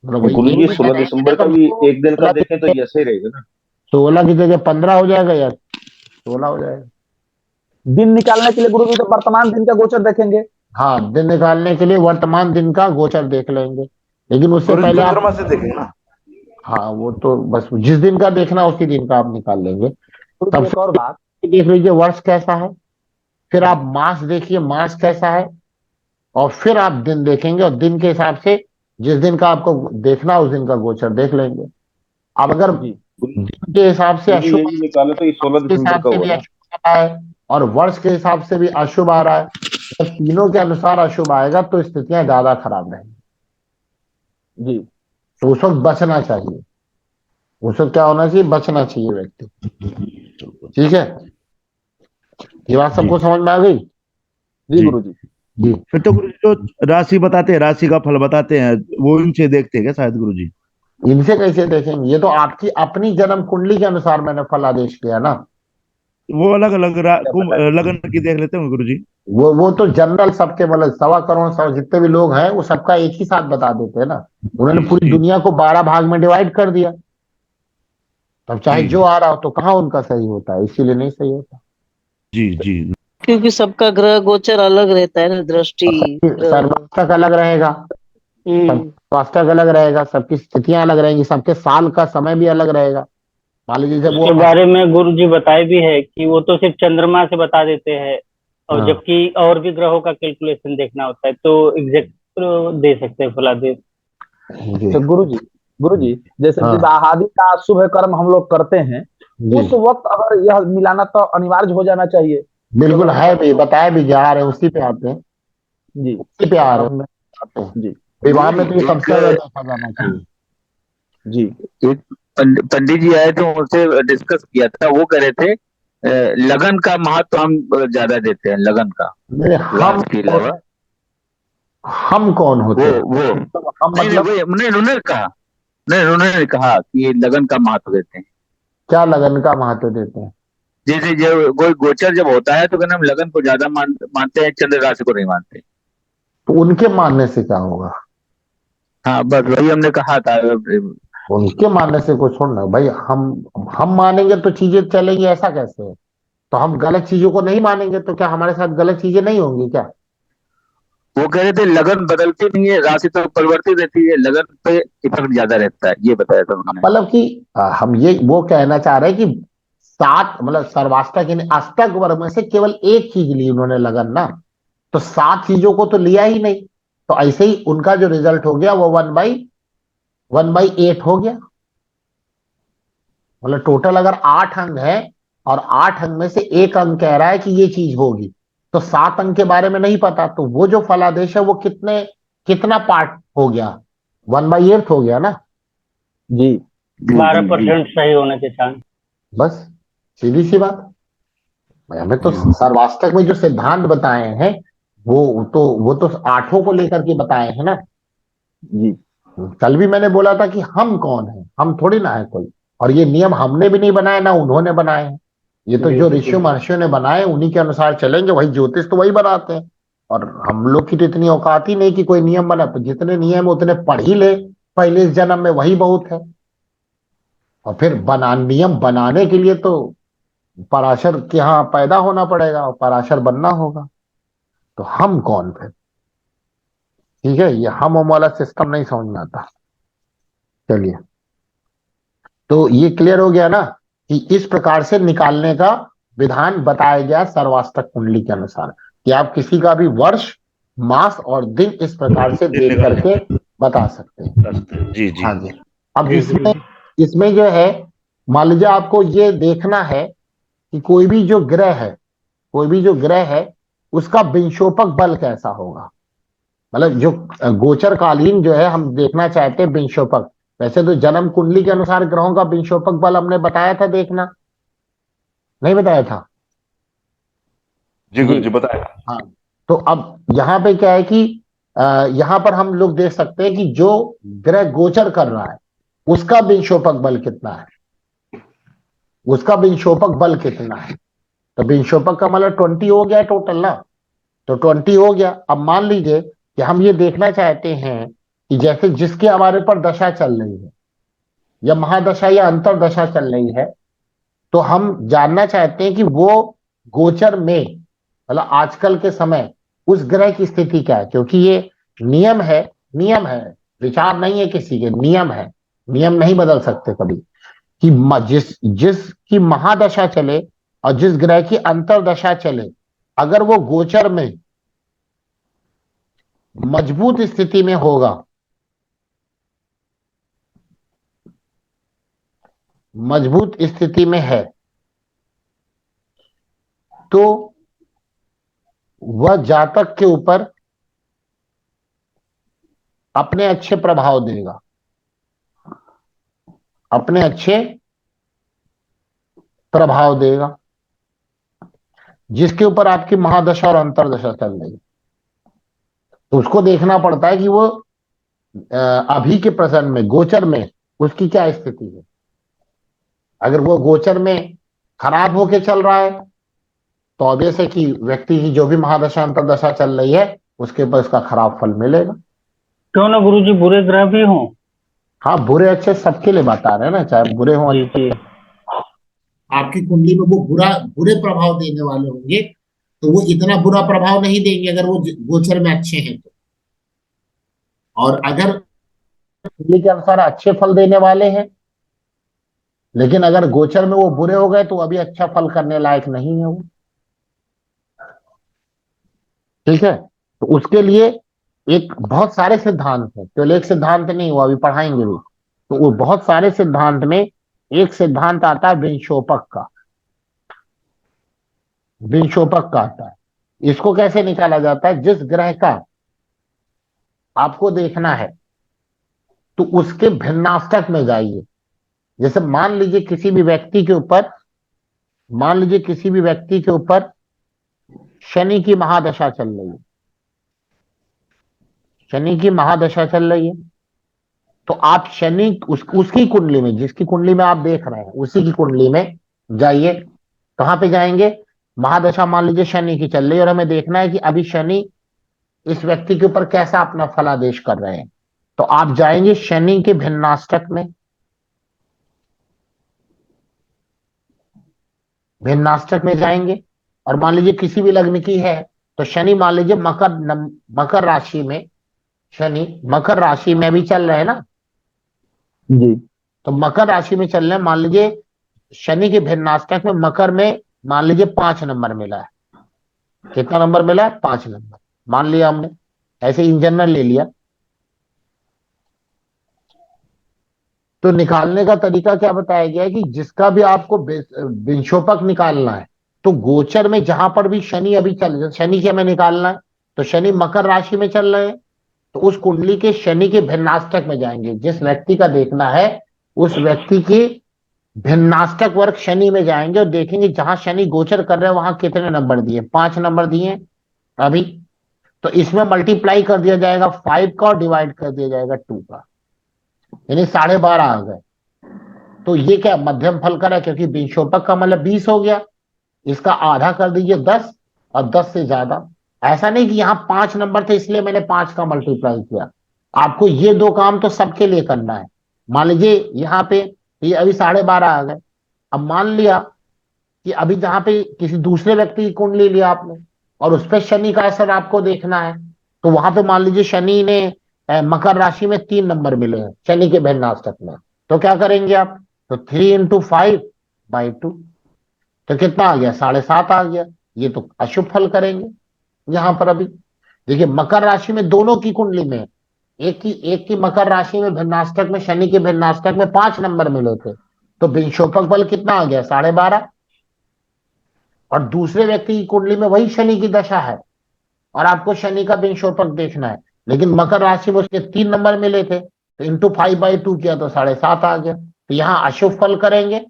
A: मतलब वही
H: गुरु
A: एक
H: जी
A: दिन
H: 16
A: का
H: दिसंबर का
A: नहीं,
H: भी एक दिन का देखें तो ये ऐसे ही रहेगा ना।
A: 16 की जगह 15 हो जाएगा यार, 16 हो जाएगा।
C: दिन निकालने के लिए गुरु जी तो वर्तमान दिन का गोचर देखेंगे।
A: हाँ, दिन निकालने के लिए वर्तमान दिन का गोचर देख लेंगे, लेकिन उससे
F: गुरु जी
A: पहले आप,
F: चंद्रमा से देखेंगे ना।
A: हाँ वो तो बस जिस दिन का देखना उसी दिन का आप निकाल लेंगे।
C: गुरु जी
A: तब
C: एक और बात,
A: से देख लीजिए वर्ष कैसा है, फिर आप मास देखिए मास कैसा है, और फिर आप दिन देखेंगे, और दिन के हिसाब से जिस दिन का आपको देखना है उस दिन का गोचर देख लेंगे। अब अगर
C: जी
A: दिन के हिसाब से
H: गुरु जी
A: अशुभ
H: यही निकाले तो ये 16
A: के
H: दिसंबर
A: हिसाब
H: का
A: से
H: हुआ
A: भी
H: ना।
A: अशुभ आ रहा है और वर्ष के हिसाब से भी अशुभ आ रहा है, जब तीनों के अनुसार अशुभ आएगा तो स्थितियां ज्यादा खराब रहेंगी।
C: जी
A: तो उस वक्त बचना चाहिए, उस वक्त क्या होना चाहिए, बचना चाहिए व्यक्ति। ठीक है, ये बात सबको समझ में आ गई?
C: जी
F: जी।
C: गुरु जी।
A: जी।
F: फिर तो गुरु जी जो राशि बताते हैं, राशि का फल बताते हैं, वो इनसे देखते हैं क्या शायद गुरु जी?
A: इनसे कैसे देखेंगे, ये तो आपकी अपनी जन्म कुंडली के अनुसार मैंने फल आदेश किया ना।
F: वो अलग अलग लगन की देख लेते हैं गुरु जी।
A: वो तो जनरल सबके, मतलब 1.25 करोड़ जितने भी लोग हैं वो सबका एक ही साथ बता देते हैं ना। उन्होंने
F: जी,
A: पूरी
F: जी।
A: दुनिया को 12 भाग में डिवाइड कर दिया, तब चाहे
F: जी।
A: जो आ रहा हो, तो कहाँ उनका सही होता है, इसीलिए नहीं सही होता।
F: जी जी
B: क्योंकि सबका ग्रह गोचर अलग रहता है ना, दृष्टि ग्रह।
A: सर्वाष्टक अलग रहेगा, स्वास्थ्य अलग रहेगा, सबकी स्थितियां अलग रहेंगी, सबके साल का समय भी अलग रहेगा। मान लीजिए जब वो
E: उसके बारे में गुरु जी बताए भी है कि वो तो सिर्फ चंद्रमा से बता देते हैं, और
A: हाँ,
E: जबकि और भी ग्रहों का कैलकुलेशन देखना होता है तो एग्जैक्ट दे सकते हैं फलादेश।
A: जी,
C: तो गुरु जी जैसे
A: हाँ,
C: विवाहादि का शुभ कर्म हम लोग करते हैं,
A: जी
C: उस वक्त अगर यह मिलाना तो अनिवार्य हो जाना चाहिए।
A: बिल्कुल
C: अगर हम
A: है भी, बताया भी जा रहे हैं, उसी पे आते हैं,
C: जी
A: उसी पे आ रहे
C: हम
A: हैं।
C: जी
A: विवाह में तो ये
G: एक
A: सबसे ज्यादा देखा जाना चाहिए।
C: जी
G: एक पंडित जी आए थे, उनसे डिस्कस किया था। वो कह रहे थे लगन का महत्व हम ज्यादा देते हैं, लगन का
A: मेरे
G: वार के अलावा।
A: हम कौन होते हैं?
G: वो
A: तो हम
G: नहीं नहीं
A: मतलब
G: वही नहीं, उन्होंने कहा, नहीं उन्होंने कहा कि लगन का महत्व देते हैं।
A: क्या लगन का महत्व देते हैं?
G: जैसे जब कोई गोचर जब होता है तो कहना हम लगन को ज्यादा मानते हैं, चंद्र राशि को नहीं मानते।
A: तो उनके मानने से क्या होगा?
G: हाँ बस वही हमने कहा था।
A: उनके मानने से कुछ छोड़ना भाई, हम मानेंगे तो चीजें चलेंगी, ऐसा कैसे है? तो हम गलत चीजों को नहीं मानेंगे तो क्या हमारे साथ गलत चीजें नहीं होंगी क्या?
G: वो कह रहे थे लगन बदलती नहीं है, राशि तो परिवर्तित रहती है, लगन पे इफेक्ट ज्यादा रहता है, ये बताया था उन्होंने।
A: मतलब कि हम ये वो कहना चाह रहे हैं कि 7 मतलब सर्वाष्टक यानी अष्टक वर्ग में से केवल एक चीज ली उन्होंने, लगन ना, तो 7 चीजों को तो लिया ही नहीं। तो ऐसे ही उनका जो रिजल्ट हो गया वो 1/8 हो गया। मतलब टोटल अगर 8 अंक है और 8 अंक में से एक अंक कह रहा है कि ये चीज होगी, तो 7 अंक के बारे में नहीं पता, तो वो जो फलादेश है वो कितना पार्ट हो गया? 1/8 हो गया ना।
C: जी
E: 12% सही होने के चांस।
A: बस सीधी सी बात। हमें तो सर्वाष्टक में जो सिद्धांत बताए हैं वो तो 8 को लेकर के बताए हैं ना।
C: जी
A: कल भी मैंने बोला था कि हम कौन है, हम थोड़ी ना है कोई, और ये नियम हमने भी नहीं बनाए ना उन्होंने बनाए हैं। ये तो जो ऋषि महर्षियों ने बनाए उन्हीं के अनुसार चलेंगे। वही ज्योतिष तो वही बनाते हैं, और हम लोग की तो इतनी औकात ही नहीं कि कोई नियम बना, तो जितने नियम उतने पढ़ ही ले पहले इस जन्म में, वही बहुत है। और फिर नियम बनाने के लिए तो पराशर के यहाँ पैदा होना पड़ेगा और पराशर बनना होगा। तो हम कौन फिर? ठीक है, ये हम वाला सिस्टम नहीं समझ में आता। चलिए, तो ये क्लियर हो गया ना कि इस प्रकार से निकालने का विधान बताया गया सर्वाष्टक कुंडली के अनुसार, कि आप किसी का भी वर्ष मास और दिन इस प्रकार से देख करके बता सकते हैं।
F: जी जी
A: हाँ जी। अब इसमें जो है, मान लीजिए आपको ये देखना है कि कोई भी जो ग्रह है उसका विंशोपक बल कैसा होगा। मतलब जो गोचरकालीन जो है हम देखना चाहते हैं विंशोपक। वैसे तो जन्म कुंडली के अनुसार ग्रहों का विंशोपक बल हमने बताया था, देखना नहीं बताया था?
F: जी गुरु जी बताएं।
A: हाँ, तो अब यहाँ पे क्या है कि यहाँ पर हम लोग देख सकते हैं कि जो ग्रह गोचर कर रहा है उसका विंशोपक बल कितना है, उसका विंशोपक बल कितना है। तो विंशोपक का मतलब 20 हो गया टोटल ना, तो 20 हो गया। अब मान लीजिए कि हम ये देखना चाहते हैं कि जैसे जिसके हमारे पर दशा चल रही है या महादशा या अंतरदशा चल रही है, तो हम जानना चाहते हैं कि वो गोचर में मतलब आजकल के समय उस ग्रह की स्थिति क्या है, क्योंकि ये नियम है, नियम है, विचार नहीं है किसी के, नियम है, नियम नहीं बदल सकते कभी कि जिसकी महादशा चले और जिस ग्रह की अंतरदशा चले, अगर वो गोचर में मजबूत स्थिति में होगा, मजबूत स्थिति में है, तो वह जातक के ऊपर अपने अच्छे प्रभाव देगा, अपने अच्छे प्रभाव देगा। जिसके ऊपर आपकी महादशा और अंतरदशा चल रही है, तो उसको देखना पड़ता है कि वो अभी के प्रेजेंट में गोचर में उसकी क्या स्थिति है। अगर वो गोचर में खराब होके चल रहा है तो ऑब्वियस है कि व्यक्ति की जो भी महादशा अंतरदशा चल रही है उसके ऊपर उसका खराब फल मिलेगा।
E: क्यों ना गुरुजी बुरे ग्रह भी हों।
A: हाँ, बुरे अच्छे सबके लिए बता रहे हैं ना, चाहे बुरे हों।
E: जी जी।
A: आपकी कुंडली में वो बुरे प्रभाव देने वाले होंगे, तो वो इतना बुरा प्रभाव नहीं देंगे अगर वो गोचर में अच्छे हैं तो। और अगर कुंडली के अनुसार अच्छे फल देने वाले हैं, लेकिन अगर गोचर में वो बुरे हो गए तो अभी अच्छा फल करने लायक नहीं है वो। ठीक है, तो उसके लिए एक बहुत सारे सिद्धांत हैं, केवल एक सिद्धांत नहीं, वो अभी पढ़ाएंगे भी। तो वो बहुत सारे सिद्धांत में एक सिद्धांत आता है विंशोपक का, विंशोपक का आता है। इसको कैसे निकाला जाता है, जिस ग्रह का आपको देखना है तो उसके भिन्नाष्टक में जाइए। जैसे मान लीजिए किसी भी व्यक्ति के ऊपर, मान लीजिए किसी भी व्यक्ति के ऊपर शनि की महादशा चल रही है, शनि की महादशा चल रही है, तो आप शनि उसकी कुंडली में, जिसकी कुंडली में आप देख रहे हैं उसी की कुंडली में जाइए। कहां पे जाएंगे, महादशा मान लीजिए शनि की चल रही है और हमें देखना है कि अभी शनि इस व्यक्ति के ऊपर कैसा अपना फलादेश कर रहे हैं। तो आप जाएंगे शनि के भिन्नाष्टक में, भिन्नाष्टक में जाएंगे और मान लीजिए किसी भी लग्न की है तो शनि मान लीजिए मकर राशि में, शनि मकर राशि में भी चल रहे हैं ना,
C: जी
A: तो मकर राशि में चल रहे हैं। मान लीजिए शनि के भिन्नाष्टक में मकर में मान लीजिए 5 नंबर मिला है। कितना नंबर मिला है, 5 नंबर मान लिया हमने, ऐसे इन जनरल ले लिया। तो निकालने का तरीका क्या बताया गया है कि जिसका भी आपको विंशोपक निकालना है तो गोचर में जहां पर भी शनि अभी चल, शनि के हमें निकालना है, तो शनि मकर राशि में चल रहे हैं, तो उस कुंडली के शनि के भिन्नाष्टक में जाएंगे। जिस व्यक्ति का देखना है उस व्यक्ति के भिन्नाष्टक वर्ग शनि में जाएंगे और देखेंगे जहां शनि गोचर कर रहे हैं वहां कितने नंबर दिए, 5 नंबर दिए अभी, तो इसमें मल्टीप्लाई कर दिया जाएगा 5 का और डिवाइड कर दिया जाएगा 2 का, यानी 12.5 आ गए। तो ये क्या मध्यम फल कर है, क्योंकि विंशोपक का मतलब 20 हो गया, इसका आधा कर दीजिए 10 और 10 से ज्यादा। ऐसा नहीं कि यहाँ 5 नंबर थे इसलिए मैंने 5 का मल्टीप्लाई किया। आपको ये 2 काम तो सबके लिए करना है। मान लीजिए यहाँ पे ये अभी 12.5 आ गए, अब मान लिया कि अभी जहां पे किसी दूसरे व्यक्ति की कुंडली लिया आपने और उस पर शनि का असर आपको देखना है, तो वहां पे मान लीजिए शनि ने मकर राशि में 3 नंबर मिले हैं शनि के भिन्नाष्टक में, तो क्या करेंगे आप, तो 3 × 5/2, तो कितना आ गया, 7.5 आ गया। ये तो अशुभ फल करेंगे। यहां पर अभी देखिए मकर राशि में दोनों की कुंडली में, एक की मकर राशि में भिन्नाष्टक में, शनि के भिन्नाष्टक में 5 नंबर मिले थे, तो विंशोपक बल कितना आ गया, 12.5। और दूसरे व्यक्ति की कुंडली में वही शनि की दशा है और आपको शनि का विंशोपक देखना है, लेकिन मकर राशि में उसके 3 नंबर मिले थे, तो इंटू 5/2 किया तो 7.5 आ गया। तो यहाँ अशुभ फल करेंगे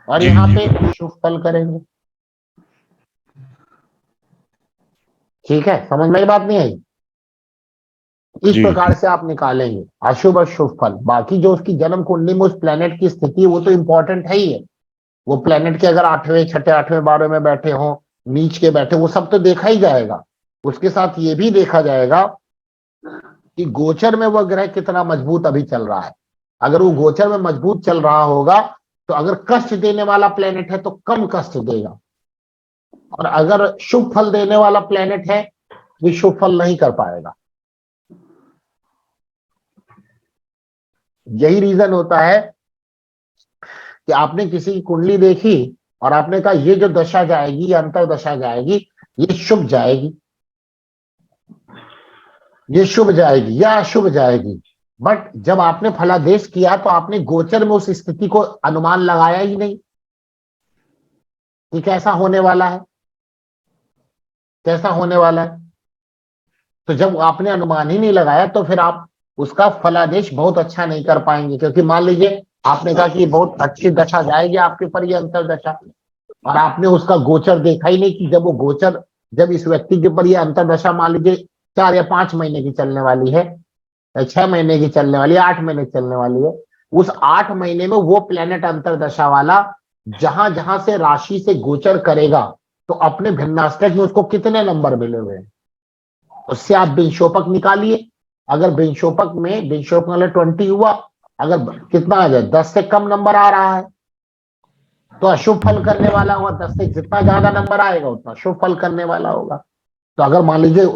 A: और यहाँ पे शुभ फल करेंगे। ठीक है, समझ में बात नहीं आई? इस
F: जी।
A: प्रकार से आप निकालेंगे अशुभ और शुभ फल। बाकी जो उसकी जन्म कुंडली में उस प्लेनेट की स्थिति है वो तो इंपॉर्टेंट है ही है। वो प्लेनेट के अगर 8वें, 6ठे, 8वें, 12वें में बैठे हों, नीच के बैठे, वो सब तो देखा ही जाएगा। उसके साथ ये भी देखा जाएगा कि गोचर में वह ग्रह कितना मजबूत अभी चल रहा है। अगर वो गोचर में मजबूत चल रहा होगा तो अगर कष्ट देने वाला प्लेनेट है तो कम कष्ट देगा, और अगर शुभ फल देने वाला प्लेनेट है तो शुभ फल नहीं कर पाएगा। यही रीजन होता है कि आपने किसी की कुंडली देखी और आपने कहा ये जो दशा जाएगी, ये अंतर दशा जाएगी, ये शुभ जाएगी, ये शुभ जाएगी या अशुभ जाएगी। बट जब आपने फलादेश किया तो आपने गोचर में उस स्थिति को अनुमान लगाया ही नहीं कि कैसा होने वाला है, कैसा होने वाला है। तो जब आपने अनुमान ही नहीं लगाया तो फिर आप उसका फलादेश बहुत अच्छा नहीं कर पाएंगे। क्योंकि मान लीजिए आपने कहा कि बहुत अच्छी दशा जाएगी आपके पर, ये अंतर दशा, और आपने उसका गोचर देखा ही नहीं कि जब वो गोचर, जब इस व्यक्ति के ऊपर ये अंतर दशा मान लीजिए 4 या 5 महीने की चलने वाली है, 6 महीने की चलने वाली है, 8 महीने की चलने वाली है, उस 8 महीने में वो प्लेनेट अंतर दशा वाला जहां जहां से राशि से गोचर करेगा तो अपने भिन्नाष्टक में उसको कितने नंबर मिले हुए हैं, उससे आप बिंशोपक निकालिए। अगर बिंशोपक में, बिंशोपक वाले 20 हुआ, अगर कितना आ जाए 10 से कम नंबर आ रहा है तो अशुभ फल करने वाला होगा, 10 से जितना ज्यादा नंबर आएगा उतना शुभ फल करने वाला होगा। तो अगर मान लीजिए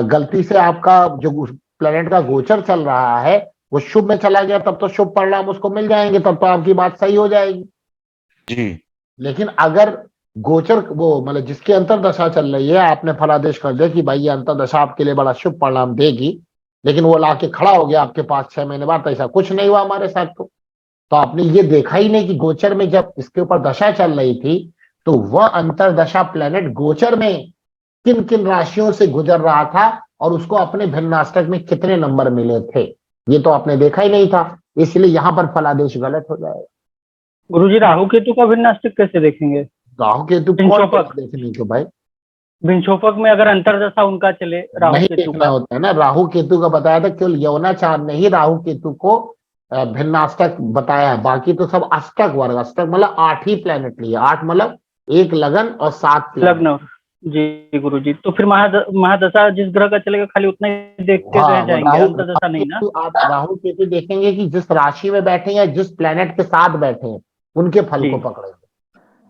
A: गलती से आपका जो प्लेनेट का गोचर चल रहा है वो शुभ में चला गया, तब तो शुभ परिणाम उसको मिल जाएंगे, तब तो आपकी बात सही हो जाएगी।
F: जी।
A: लेकिन अगर गोचर वो मतलब जिसकी अंतरदशा चल रही है, आपने फलादेश कर दिया कि भाई ये अंतरदशा आपके लिए बड़ा शुभ परिणाम देगी, लेकिन वो लाके खड़ा हो गया आपके पास 6 महीने बाद, ऐसा कुछ नहीं हुआ हमारे साथ। तो आपने ये देखा ही नहीं कि गोचर में जब इसके ऊपर दशा चल रही थी तो वह अंतरदशा प्लेनेट गोचर में किन किन राशियों से गुजर रहा था और उसको अपने भिन्नाष्टक में कितने नंबर मिले थे, ये तो आपने देखा ही नहीं था। इसलिए यहां पर फलादेश गलत हो जाएगा।
E: गुरुजी राहु केतु का भिन्नाष्टक कैसे देखेंगे?
A: राहु केतु कौन
E: बिंशोपक।
A: देखने को भाई?
E: बिंशोपक में अगर अंतरदशा उनका चले राहु
A: नहीं
E: केतु
A: देखना
E: का,
A: होता है ना। राहु केतु का बताया था, केवल यौनाचार ने ही राहु केतु को भिन्नाष्टक बताया है। बाकी तो सब अष्टक वर्ग, अष्टक मतलब 8 ही प्लेनेट लिए, 8 मतलब 1 लगन और 7 प्लेनेट।
E: लग्न। जी गुरुजी, तो फिर महादशा जिस ग्रह का चलेगा खाली उतना ही देखते रह जाएंगे, अंतरदशा नहीं ना?
A: आप राहु केतु देखेंगे कि जिस राशि में बैठे या जिस प्लेनेट के साथ बैठे हैं उनके फल
E: जी।
A: को पकड़ेंगे।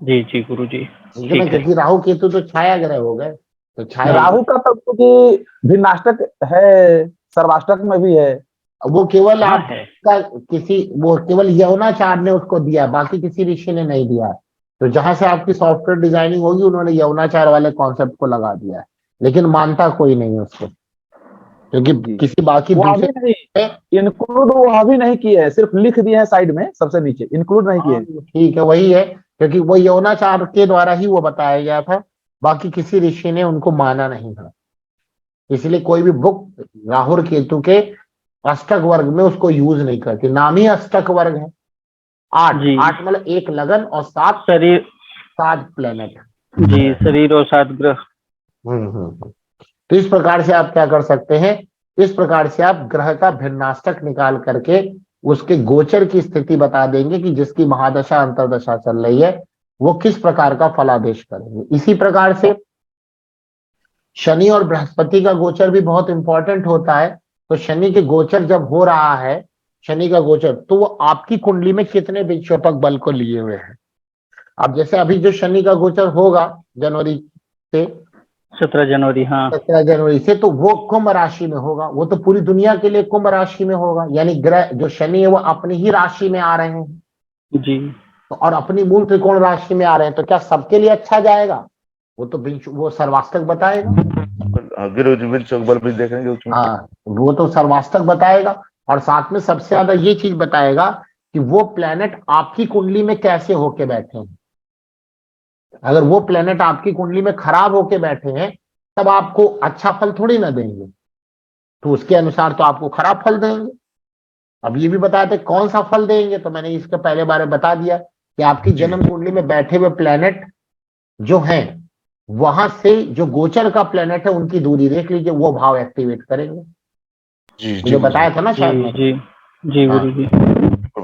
E: जी जी गुरुजी,
A: ठीक है ना,
E: ठीक है।
A: क्योंकि राहु केतु तो छाया ग्रह हो गए, तो छाया
C: राहु का तो क्योंकि भिन्नाष्टक है, सर्वाष्टक में भी है।
A: वो केवल
E: हाँ
A: आपका किसी, वो केवल यौनाचार ने उसको दिया, बाकी किसी ऋषि ने नहीं दिया है। तो जहां से आपकी सॉफ्टवेयर डिजाइनिंग होगी उन्होंने यौनाचार वाले कॉन्सेप्ट को लगा दिया है, लेकिन मानता कोई नहीं उसको, क्योंकि
C: जी।
A: किसी बाकी
C: वो अभी
A: दूसरे
C: नहीं इंक्लूड, वो अभी नहीं किए हैं, सिर्फ लिख दिए हैं साइड में सबसे नीचे, इंक्लूड नहीं किए हैं।
A: ठीक है, वही है, क्योंकि वो यौनाचार के द्वारा ही वो बताया गया था, बाकी किसी ऋषि ने उनको माना नहीं था। इसलिए कोई भी बुक राहु और केतु के अष्टक वर्ग में उसको यूज नहीं करती, नाम ही अष्टक वर्ग है। 8
E: जी।
A: 8 मतलब 1 लगन और 7
E: शरीर,
A: 7 प्लेनेट।
E: जी शरीर और 7 ग्रह।
A: तो इस प्रकार से आप क्या कर सकते हैं, इस प्रकार से आप ग्रह का भिन्नाष्टक निकाल करके उसके गोचर की स्थिति बता देंगे कि जिसकी महादशा अंतरदशा चल रही है वो किस प्रकार का फलादेश करेंगे। इसी प्रकार से शनि और बृहस्पति का गोचर भी बहुत इंपॉर्टेंट होता है। तो शनि के गोचर जब हो रहा है, शनि का गोचर, तो वो आपकी कुंडली में कितने विक्षोपक बल को लिए हुए हैं। अब जैसे अभी जो शनि का गोचर होगा जनवरी से,
E: 17 जनवरी, हाँ
A: 17 जनवरी से, तो वो कुंभ राशि में होगा। वो तो पूरी दुनिया के लिए कुंभ राशि में होगा, यानी ग्रह जो शनि है वो अपनी ही राशि में आ रहे हैं
E: जी।
A: और अपनी मूल त्रिकोण राशि में आ रहे हैं, तो क्या सबके लिए अच्छा जाएगा? वो तो वो सर्वाष्टक बताएगा।
F: बल भी देखेंगे उसमें।
A: हाँ, वो तो सर्वाष्टक बताएगा, और साथ में सबसे ज्यादा ये चीज बताएगा कि वो प्लेनेट आपकी कुंडली में कैसे होके बैठे हैं। अगर वो प्लेनेट आपकी कुंडली में खराब होके बैठे हैं तब आपको अच्छा फल थोड़ी ना देंगे, तो उसके अनुसार तो आपको खराब फल देंगे। अब ये भी बताए थे कौन सा फल देंगे, तो मैंने इसके पहले बारे बता दिया कि आपकी जन्म कुंडली में बैठे हुए प्लेनेट जो हैं वहां से जो गोचर का प्लेनेट है उनकी दूरी देख लीजिए, वो भाव एक्टिवेट करेंगे।
F: जी
A: मुझे बताया था ना
E: जी
A: शायद मैंने।
E: जी जी
A: हाँ,
E: गुरुजी।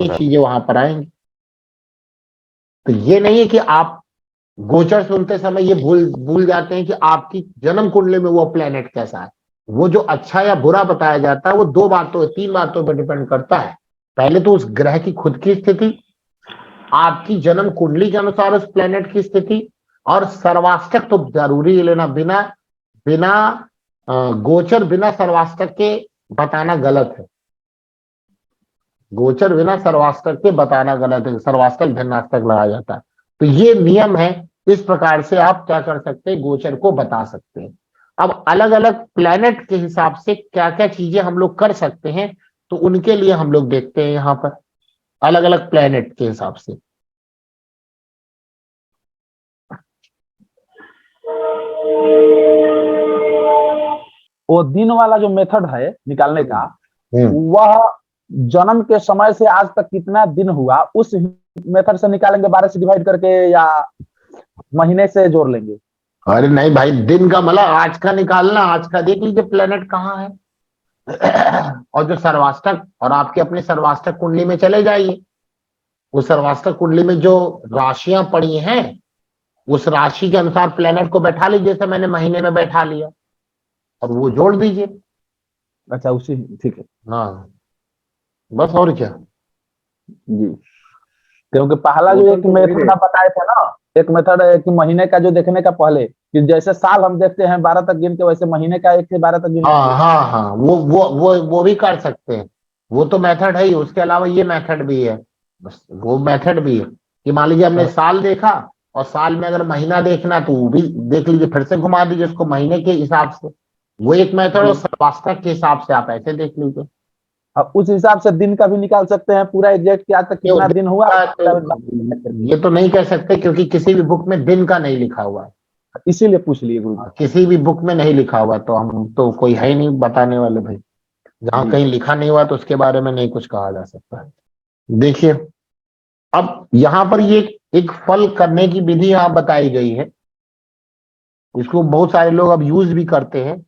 A: ये चीजें वहां पर आएंगी। तो ये नहीं है कि आप गोचर सुनते समय ये भूल भूल जाते हैं कि आपकी जन्म कुंडली में वो प्लेनेट कैसा है। वो जो अच्छा या बुरा बताया जाता है वो 2 बातों 3 बातों पर डिपेंड करता है। पहले तो उस ग्रह की खुद की स्थिति, आपकी जन्म कुंडली के अनुसार उस प्लेनेट की स्थिति, और सर्वाष्टक तो जरूरी है लेना। बिना बिना गोचर बिना सर्वाष्टक के बताना गलत है। गोचर बिना सर्वाष्टक के बताना गलत है, सर्वाष्टक भिन्नाष्टक लगाया जाता है। तो ये नियम है, इस प्रकार से आप क्या कर सकते हैं, गोचर को बता सकते हैं। अब अलग अलग प्लेनेट के हिसाब से क्या क्या चीजें हम लोग कर सकते हैं, तो उनके लिए हम लोग देखते हैं यहाँ पर अलग अलग प्लेनेट के हिसाब से।
C: वो दिन वाला जो मेथड है निकालने का,
A: हम्म।
C: वह जन्म के समय से आज तक कितना दिन हुआ उस मेथड से निकालेंगे, 12 से डिवाइड करके, या महीने से जोड़ लेंगे?
A: अरे नहीं भाई, दिन का मतलब आज का निकालना, आज का देख लीजिए प्लेनेट कहाँ है। और जो सर्वाष्टक, और आपके अपने सर्वाष्टक कुंडली में चले जाइए, उस सर्वाष्टक कुंडली में जो राशियां पड़ी हैं उस राशि के अनुसार प्लेनेट को बैठा लीजिए, जैसे मैंने महीने में बैठा लिया, और वो जोड़ दीजिए।
C: अच्छा, उसी, ठीक है
A: हाँ, बस और क्या।
C: जी। क्योंकि पहला जो
H: टोटल
C: एक
H: तो वही
C: मेथड आप बताए थे ना, एक मेथड है कि महीने का जो देखने का पहले, कि जैसे साल हम देखते हैं 12 तक गिन के, वैसे महीने का 1 से 12 तक गिन
A: हाँ
C: लेंगे।
A: हाँ हाँ, वो भी कर सकते हैं। वो तो मेथड है ही, उसके अलावा ये मेथड भी है। बस वो मेथड भी है कि मान लीजिए हमने साल देखा, और साल में अगर महीना देखना तो वो भी देख लीजिए, फिर से घुमा दीजिए उसको महीने के हिसाब से, वो एक मेथड। और सर्वाष्टक के हिसाब से आप ऐसे देख लीजिए।
C: अब उस हिसाब से दिन का भी निकाल सकते हैं पूरा एग्जैक्ट, कि आज तक कितना दिन हुआ।
A: ये तो नहीं कह सकते, क्योंकि किसी भी बुक में दिन का नहीं लिखा हुआ है।
C: इसीलिए पूछ लिए गुरु
A: किसी भी बुक में नहीं लिखा हुआ, तो हम तो कोई है ही नहीं बताने वाले भाई। जहां
C: जी।
A: कहीं लिखा नहीं हुआ तो उसके बारे में नहीं कुछ कहा जा सकता है। देखिए, अब यहाँ पर ये एक फल करने की विधि यहाँ बताई गई है। इसको बहुत सारे लोग अब यूज भी करते हैं।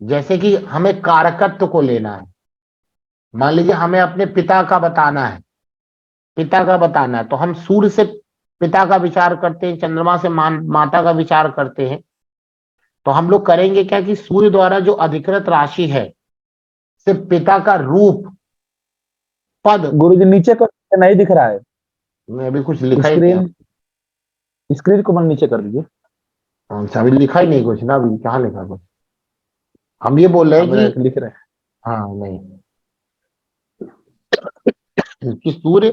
A: जैसे कि हमें कारकत्व को लेना है, मान लीजिए हमें अपने पिता का बताना है, पिता का बताना है, तो हम सूर्य से पिता का विचार करते हैं, चंद्रमा से माता का विचार करते हैं। तो हम लोग करेंगे क्या कि सूर्य द्वारा जो अधिकृत राशि है, सिर्फ पिता का रूप पद।
C: गुरु जी, नीचे कर नहीं दिख रहा है
A: में अभी कुछ लिखा ही नहीं है।
C: स्क्रीन, स्क्रीन को मन नीचे कर दीजिए।
A: अच्छा, अभी लिखा ही नहीं कुछ ना, अभी कहाँ लिखा कुछ। हम ये बोल रहे हैं
C: अब
A: कि
C: लिख रहे हैं।
A: हाँ नहीं, कि सूर्य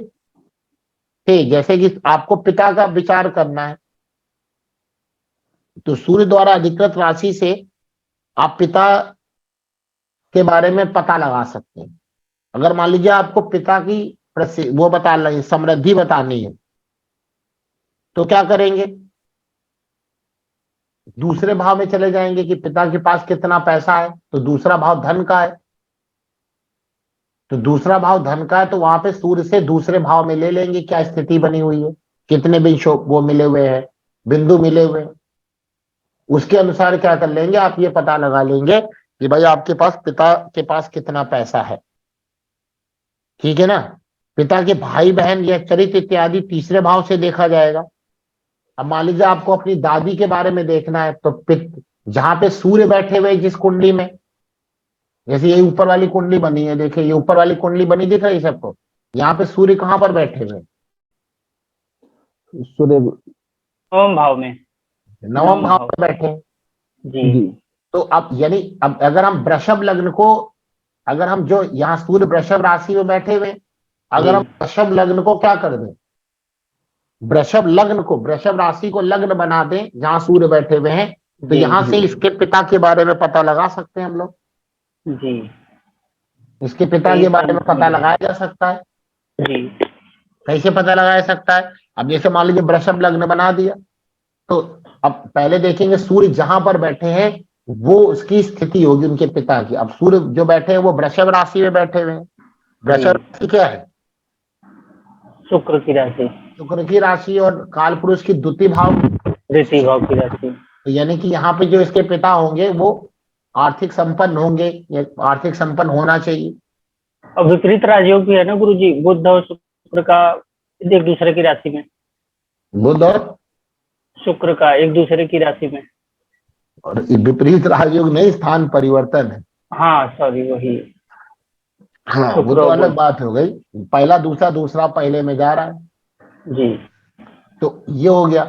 A: से, जैसे कि आपको पिता का विचार करना है, तो सूर्य द्वारा अधिकृत राशि से आप पिता के बारे में पता लगा सकते हैं। अगर मान लीजिए आपको पिता की वो बताना है, समृद्धि बतानी है, तो क्या करेंगे, दूसरे भाव में चले जाएंगे कि पिता के पास कितना पैसा है, तो दूसरा भाव धन का है, तो दूसरा भाव धन का है, तो वहां पे सूर्य से दूसरे भाव में ले लेंगे क्या स्थिति बनी हुई है, कितने भी वो मिले हुए हैं, बिंदु मिले हुए हैं। उसके अनुसार क्या कर लेंगे, आप ये पता लगा लेंगे कि भाई आपके पास पिता के पास कितना पैसा है। ठीक है ना। पिता के भाई बहन या चरित्र इत्यादि तीसरे भाव से देखा जाएगा। अब मान लीजिए आपको अपनी दादी के बारे में देखना है, तो जहां पे सूर्य बैठे हुए जिस कुंडली में, जैसे ये ऊपर वाली कुंडली बनी है, देखिए ये ऊपर वाली कुंडली बनी दिख रही है सबको। यहाँ पे सूर्य कहाँ पर बैठे हुए,
C: सूर्य
E: नवम भाव में।
A: नवम भाव पर बैठे हैं।
E: जी
C: जी।
A: तो अब यानी अब अगर हम वृषभ लग्न को, अगर हम जो यहाँ सूर्य वृषभ राशि में बैठे हुए, अगर हम वृषभ लग्न को क्या कर दें, वृषभ लग्न को, वृषभ राशि को लग्न बना दें जहां सूर्य बैठे हुए हैं, तो यहाँ से इसके पिता के बारे में पता लगा सकते हैं हम लोग।
E: जी
A: इसके पिता के बारे में पता लगाया जा सकता है।
E: जी
A: कैसे पता लगाया सकता है, अब जैसे मान लीजिए वृषभ लग्न बना दिया, तो अब पहले देखेंगे सूर्य जहां पर बैठे हैं वो उसकी स्थिति होगी उनके पिता की। अब सूर्य जो बैठे हैं वो वृषभ राशि में बैठे हुए हैं। वृषभ राशि क्या है,
E: शुक्र की राशि,
A: शुक्र की राशि, और काल पुरुष की द्वितीय भाव,
E: द्वितीय भाव की राशि।
A: तो यानी कि यहाँ पे जो इसके पिता होंगे वो आर्थिक संपन्न होंगे, या आर्थिक संपन्न होना चाहिए।
E: और विपरीत राजयोग भी है ना गुरुजी, बुध और शुक्र का एक दूसरे की राशि में,
A: बुध और
E: शुक्र का एक दूसरे की राशि में।
A: और विपरीत राजयोग नहीं, स्थान परिवर्तन है।
E: हाँ सॉरी, वही।
A: हाँ, वो
E: शुक्र
A: तो
E: और
A: अलग
E: बुध।
A: बात हो गई। पहला दूसरा, दूसरा पहले में जा रहा है।
E: जी
A: तो ये हो गया।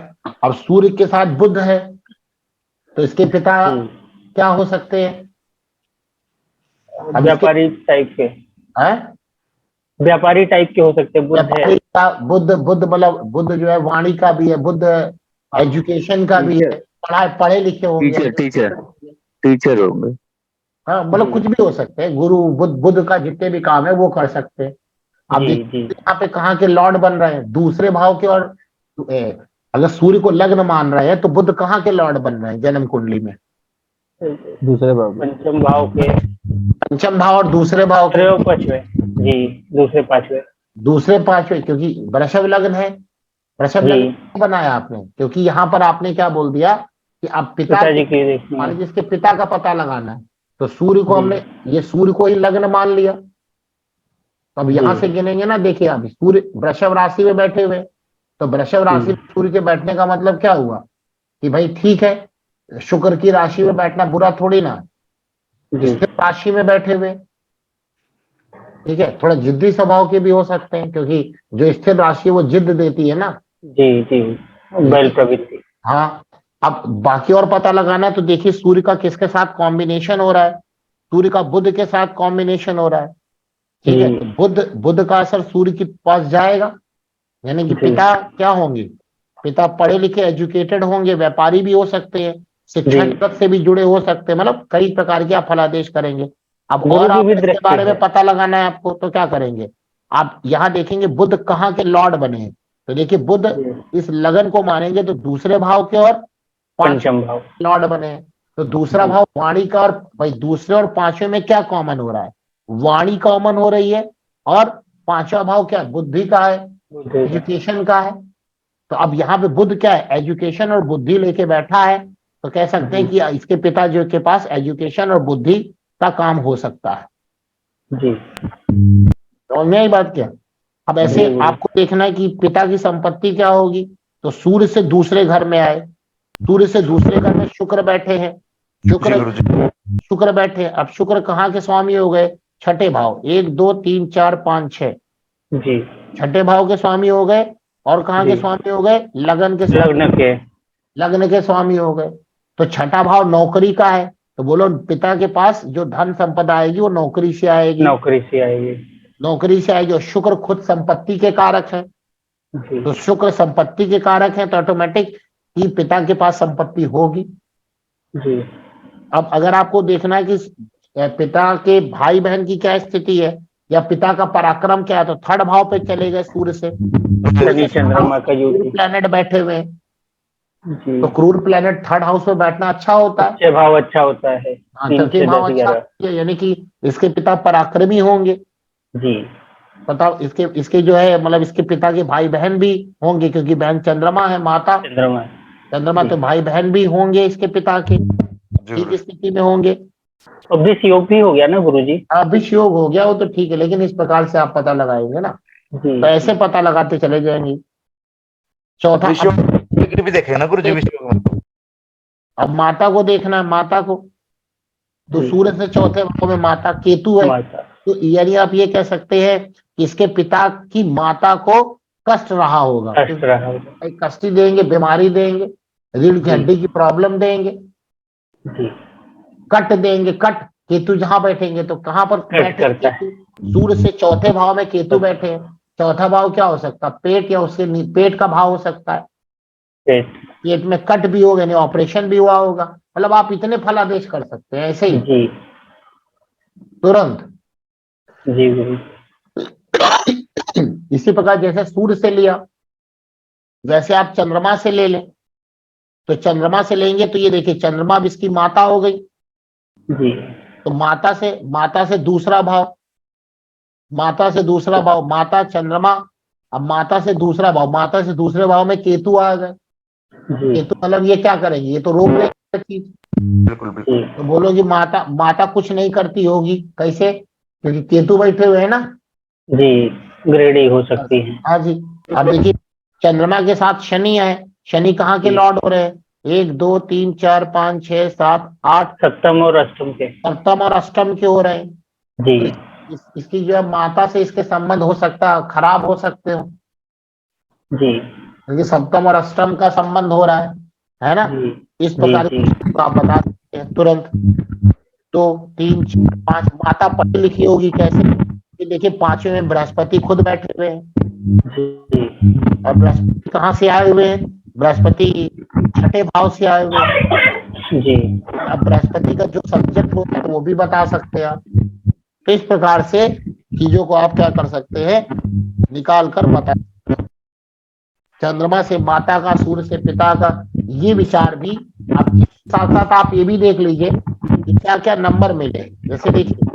A: अब सूर्य के साथ बुध है, तो इसके पिता
E: जी।
A: क्या हो सकते हैं? अब इसके
E: व्यापारी टाइप के,
A: हैं?
E: व्यापारी टाइप के हो सकते हैं, बुध है।
A: व्यापारी का बुध, बुध मतलब बुध जो है वाणी का भी है, बुध एजुकेशन का भी है, पढ़े लिखे होंगे।
G: टीचर टीचर टीचर होंगे।
A: हाँ, मतलब कुछ भी हो सकते हैं। गुरु बुध, बुध का जितने भी काम है वो कर सकते हैं। अब
E: जी
A: देखिए
E: जी
A: यहाँ पे कहाँ के लॉर्ड बन रहे हैं? दूसरे भाव के। और अगर सूर्य को लग्न मान रहे हैं तो बुध कहाँ के लॉर्ड बन रहे हैं जन्म कुंडली में?
C: दूसरे भाव में।
E: पंचम भाव के,
A: पंचम भाव और दूसरे भाव के।
E: दूसरे और पांचवें। जी, दूसरे पांचवें।
A: दूसरे पांचवें, क्योंकि वृषभ लग्न है। वृषभ
E: जी।
A: लग्न क्यों बनाया आपने? क्योंकि यहाँ पर आपने क्या बोल दिया कि अब
E: पिताजी की देखनी
A: मान
E: है।
A: लीजिए इसके पिता का पता लगाना है, तो सूर्य को
E: जी।
A: हमने, ये सूर्य को ही लग्न मान लिया। तो अब यहाँ
E: जी।
A: से गिनेंगे ना, देखिए अभी सूर्य वृषभ राशि में बैठे हुए, तो वृषभ राशि में सूर्य के बैठने का मतलब क्या हुआ कि भाई ठीक है, शुक्र की राशि में बैठना बुरा थोड़ी ना,
E: जी
A: स्थिर राशि में बैठे हुए, ठीक है। थोड़ा जिद्दी स्वभाव के भी हो सकते हैं, क्योंकि जो स्थिर राशि है वो जिद देती है ना।
E: जी जी, बैल प्रवृत्ति।
A: हाँ, अब बाकी और पता लगाना है तो देखिए सूर्य का किसके साथ कॉम्बिनेशन हो रहा है? सूर्य का बुध के साथ कॉम्बिनेशन हो रहा है, ठीक है।
E: जी।
A: तो बुध का असर सूर्य के पास जाएगा, यानी कि
E: जी।
A: पिता क्या होंगे? पिता पढ़े लिखे एजुकेटेड होंगे, व्यापारी भी हो सकते हैं, शिक्षा
E: जी।
A: जगत से भी जुड़े हो सकते हैं, मतलब कई प्रकार के आप फलादेश करेंगे। अब
E: गुरु
A: और
E: की
A: आप
E: भी
A: इसके
E: दृष्टि
A: बारे में
E: है।
A: पता लगाना है आपको, तो क्या करेंगे? आप यहाँ देखेंगे बुध कहाँ के लॉर्ड बने हैं। तो देखिए बुध
E: जी।
A: इस लगन को मानेंगे तो दूसरे भाव के और
E: पंचम भाव।
A: लॉर्ड बने हैं। तो दूसरा
E: जी।
A: भाव वाणी का, और भाई दूसरे और पांचवें में क्या कॉमन हो रहा है? वाणी कॉमन हो रही है, और पांचवा भाव क्या? बुद्धि का है,
E: बुध।
A: एजुकेशन का है। तो अब यहाँ पे बुध क्या है? एजुकेशन और बुद्धि लेके बैठा है, तो कह सकते हैं कि इसके पिता जो के पास एजुकेशन और बुद्धि का काम हो सकता है।
E: जी।
A: समझ में आई बात क्या? अब ऐसे
E: जी।
A: आपको देखना है कि पिता की संपत्ति क्या होगी। तो सूर्य से दूसरे घर में आए, सूर्य से दूसरे घर में शुक्र बैठे हैं, शुक्र बैठे। अब शुक्र कहाँ के स्वामी हो गए? छठे भाव, 1 2 3 4 5 6,
E: जी।
A: छठे भाव के स्वामी हो गए। और कहाँ के
E: जी।
A: स्वामी हो गए? लगन के स्वामी,
E: लग्न के।
A: लग्न के स्वामी हो गए। तो छठा भाव नौकरी का है, तो बोलो पिता के पास जो धन संपदा आएगी वो नौकरी से आएगी,
E: नौकरी से आएगी।
A: नौकरी से आएगी। और शुक्र खुद संपत्ति के कारक है,
E: जी।
A: तो शुक्र संपत्ति के कारक है, तो ऑटोमेटिक ही पिता के पास संपत्ति होगी।
E: जी।
A: अब अगर आपको देखना है कि पिता के भाई बहन की क्या स्थिति है, या पिता का पराक्रम क्या है, तो थर्ड भाव पे चले गए सूर्य से।
E: शनि चंद्रमा का युति।
A: प्लैनेट बैठे हुए हैं,
E: जी।
A: तो क्रूर प्लैनेट थर्ड हाउस में बैठना अच्छा होता है।
E: उच्च भाव अच्छा होता है।
A: हाँ,
E: 3
A: तृतीय
E: से
A: भाव
E: 10
A: अच्छा
E: 11।
A: होता है, यानी कि इसके पिता पराक्रमी होंगे।
E: जी।
A: पता इसके जो है मतलब इसके पिता के भाई बहन भी होंगे, क्योंकि बहन चंद्रमा है, माता
E: चंद्रमा।
A: चंद्रमा,
E: जी।
A: तो भाई बहन भी होंगे इसके पिता के, ठीक स्थिति में होंगे।
E: और विष योग भी हो गया ना गुरुजी?
A: अभिष योग हो गया वो तो ठीक है, लेकिन इस प्रकार से आप पता लगाएंगे ना,
E: जी।
A: तो ऐसे पता लगाते चले जाएंगे। चौथा,
F: भी देखे ना गुरु जी विषय में।
A: अब माता को देखना है, माता को, तो
E: जी।
A: सूर्य से चौथे भाव में माता केतु है,
E: माता।
A: तो यानी आप ये कह सकते हैं कि इसके पिता की माता को कष्ट रहा होगा,
E: कष्ट रहा होगा।
A: कष्ट देंगे, बीमारी देंगे, रीढ़ की हड्डी की प्रॉब्लम देंगे,
E: जी।
A: कट देंगे, कट। केतु जहां बैठेंगे तो कहां पर बैठे?
E: करता है।
A: केतु सूर्य से चौथे भाव में केतु बैठे हैं। चौथा भाव क्या हो सकता है? पेट, या उसके पेट का भाव हो सकता है।
E: पेट।
A: पेट में कट भी होगा, यानी ऑपरेशन भी हुआ होगा। मतलब आप इतने फलादेश कर सकते हैं ऐसे ही
E: जी।
A: तुरंत।
E: जी गुरु।
A: इसी प्रकार जैसे सूर्य से लिया, वैसे आप चंद्रमा से ले लें। तो चंद्रमा से लेंगे तो ये देखिए चंद्रमा भी इसकी माता हो गई,
E: जी।
A: तो माता से दूसरा भाव, माता से दूसरा भाव, माता चंद्रमा। अब माता से दूसरा भाव, माता से दूसरे भाव में केतु आ गए,
E: जी
A: केतु मतलब ये क्या करेंगे, ये तो रोक लेंगे चीज।
H: बिल्कुल बिल्कुल।
E: जी
A: तो बोलो कि माता माता कुछ नहीं करती होगी, कैसे? क्योंकि केतु बैठे हुए हैं ना।
E: जी, ग्रेडी हो सकती है।
A: हाँ जी। अब देखिए, चंद्रमा के साथ शनि है। शनि कहाँ के
E: जी,
A: लॉर्ड हो रहे हैं? 1 2 3 4 5 6 7 8,
E: सप्तम और अष्टम के।
A: सप्तम और अष्टम के हो रहे हैं।
E: जी
A: तो इसकी जो है माता से इसके संबंध हो सकता है, खराब हो सकते हो,
E: जी
A: क्योंकि सप्तम और अष्टम का संबंध हो रहा है ना।
E: जी
A: इस
E: जी
A: प्रकार
E: जी
A: की आप बता सकते हैं तुरंत। 2 3 4 5 माता पढ़ी लिखी होगी कैसे? कि देखिए, पांचवें में बृहस्पति खुद बैठे हुए हैं।
E: जी
A: और बृहस्पति कहाँ से आए हुए हैं? बृहस्पति छठे भाव से आए हुए हैं।
E: जी
A: अब बृहस्पति का जो सब्जेक्ट होता है वो भी बता सकते हैं आप। तो इस प्रकार से चीजों को आप क्या कर सकते हैं, निकाल कर बता। चंद्रमा से माता का, सूर्य से पिता का, ये विचार भी आपके साथ साथ आप ये भी देख लीजिए कि क्या क्या नंबर मिले। जैसे देखिए,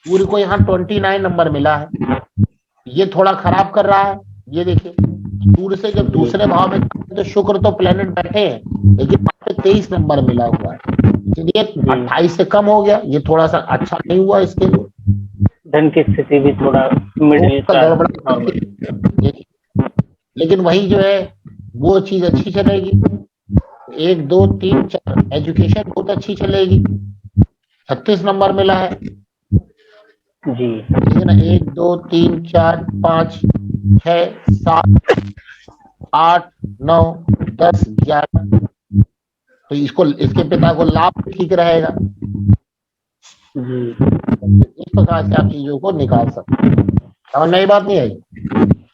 A: सूर्य को यहाँ 29 नंबर मिला है, ये थोड़ा खराब कर रहा है। ये देखिए, सूर्य से जब दूसरे भाव में तो शुक्र तो प्लेनेट बैठे हैं, लेकिन वहां पे 23 नंबर मिला हुआ है, इसलिए 28 से कम हो गया। ये थोड़ा सा अच्छा नहीं हुआ इसके लिए,
E: धन की स्थिति भी थोड़ा मिडिल का
A: गड़बड़ा।
E: नॉर्मल।
A: लेकिन वही जो है वो चीज अच्छी चलेगी। 1 2 3 4 एजुकेशन बहुत अच्छी चलेगी। 36 नंबर मिला है,
E: जी
A: ठीक है ना। 1 2 3 4 5 6 7 8 9 10 11, तो इसको, इसके पिता को लाभ ठीक रहेगा।
E: जी
A: इस प्रकार से आप चीजों को निकाल सकते हैं। और नई बात नहीं आई।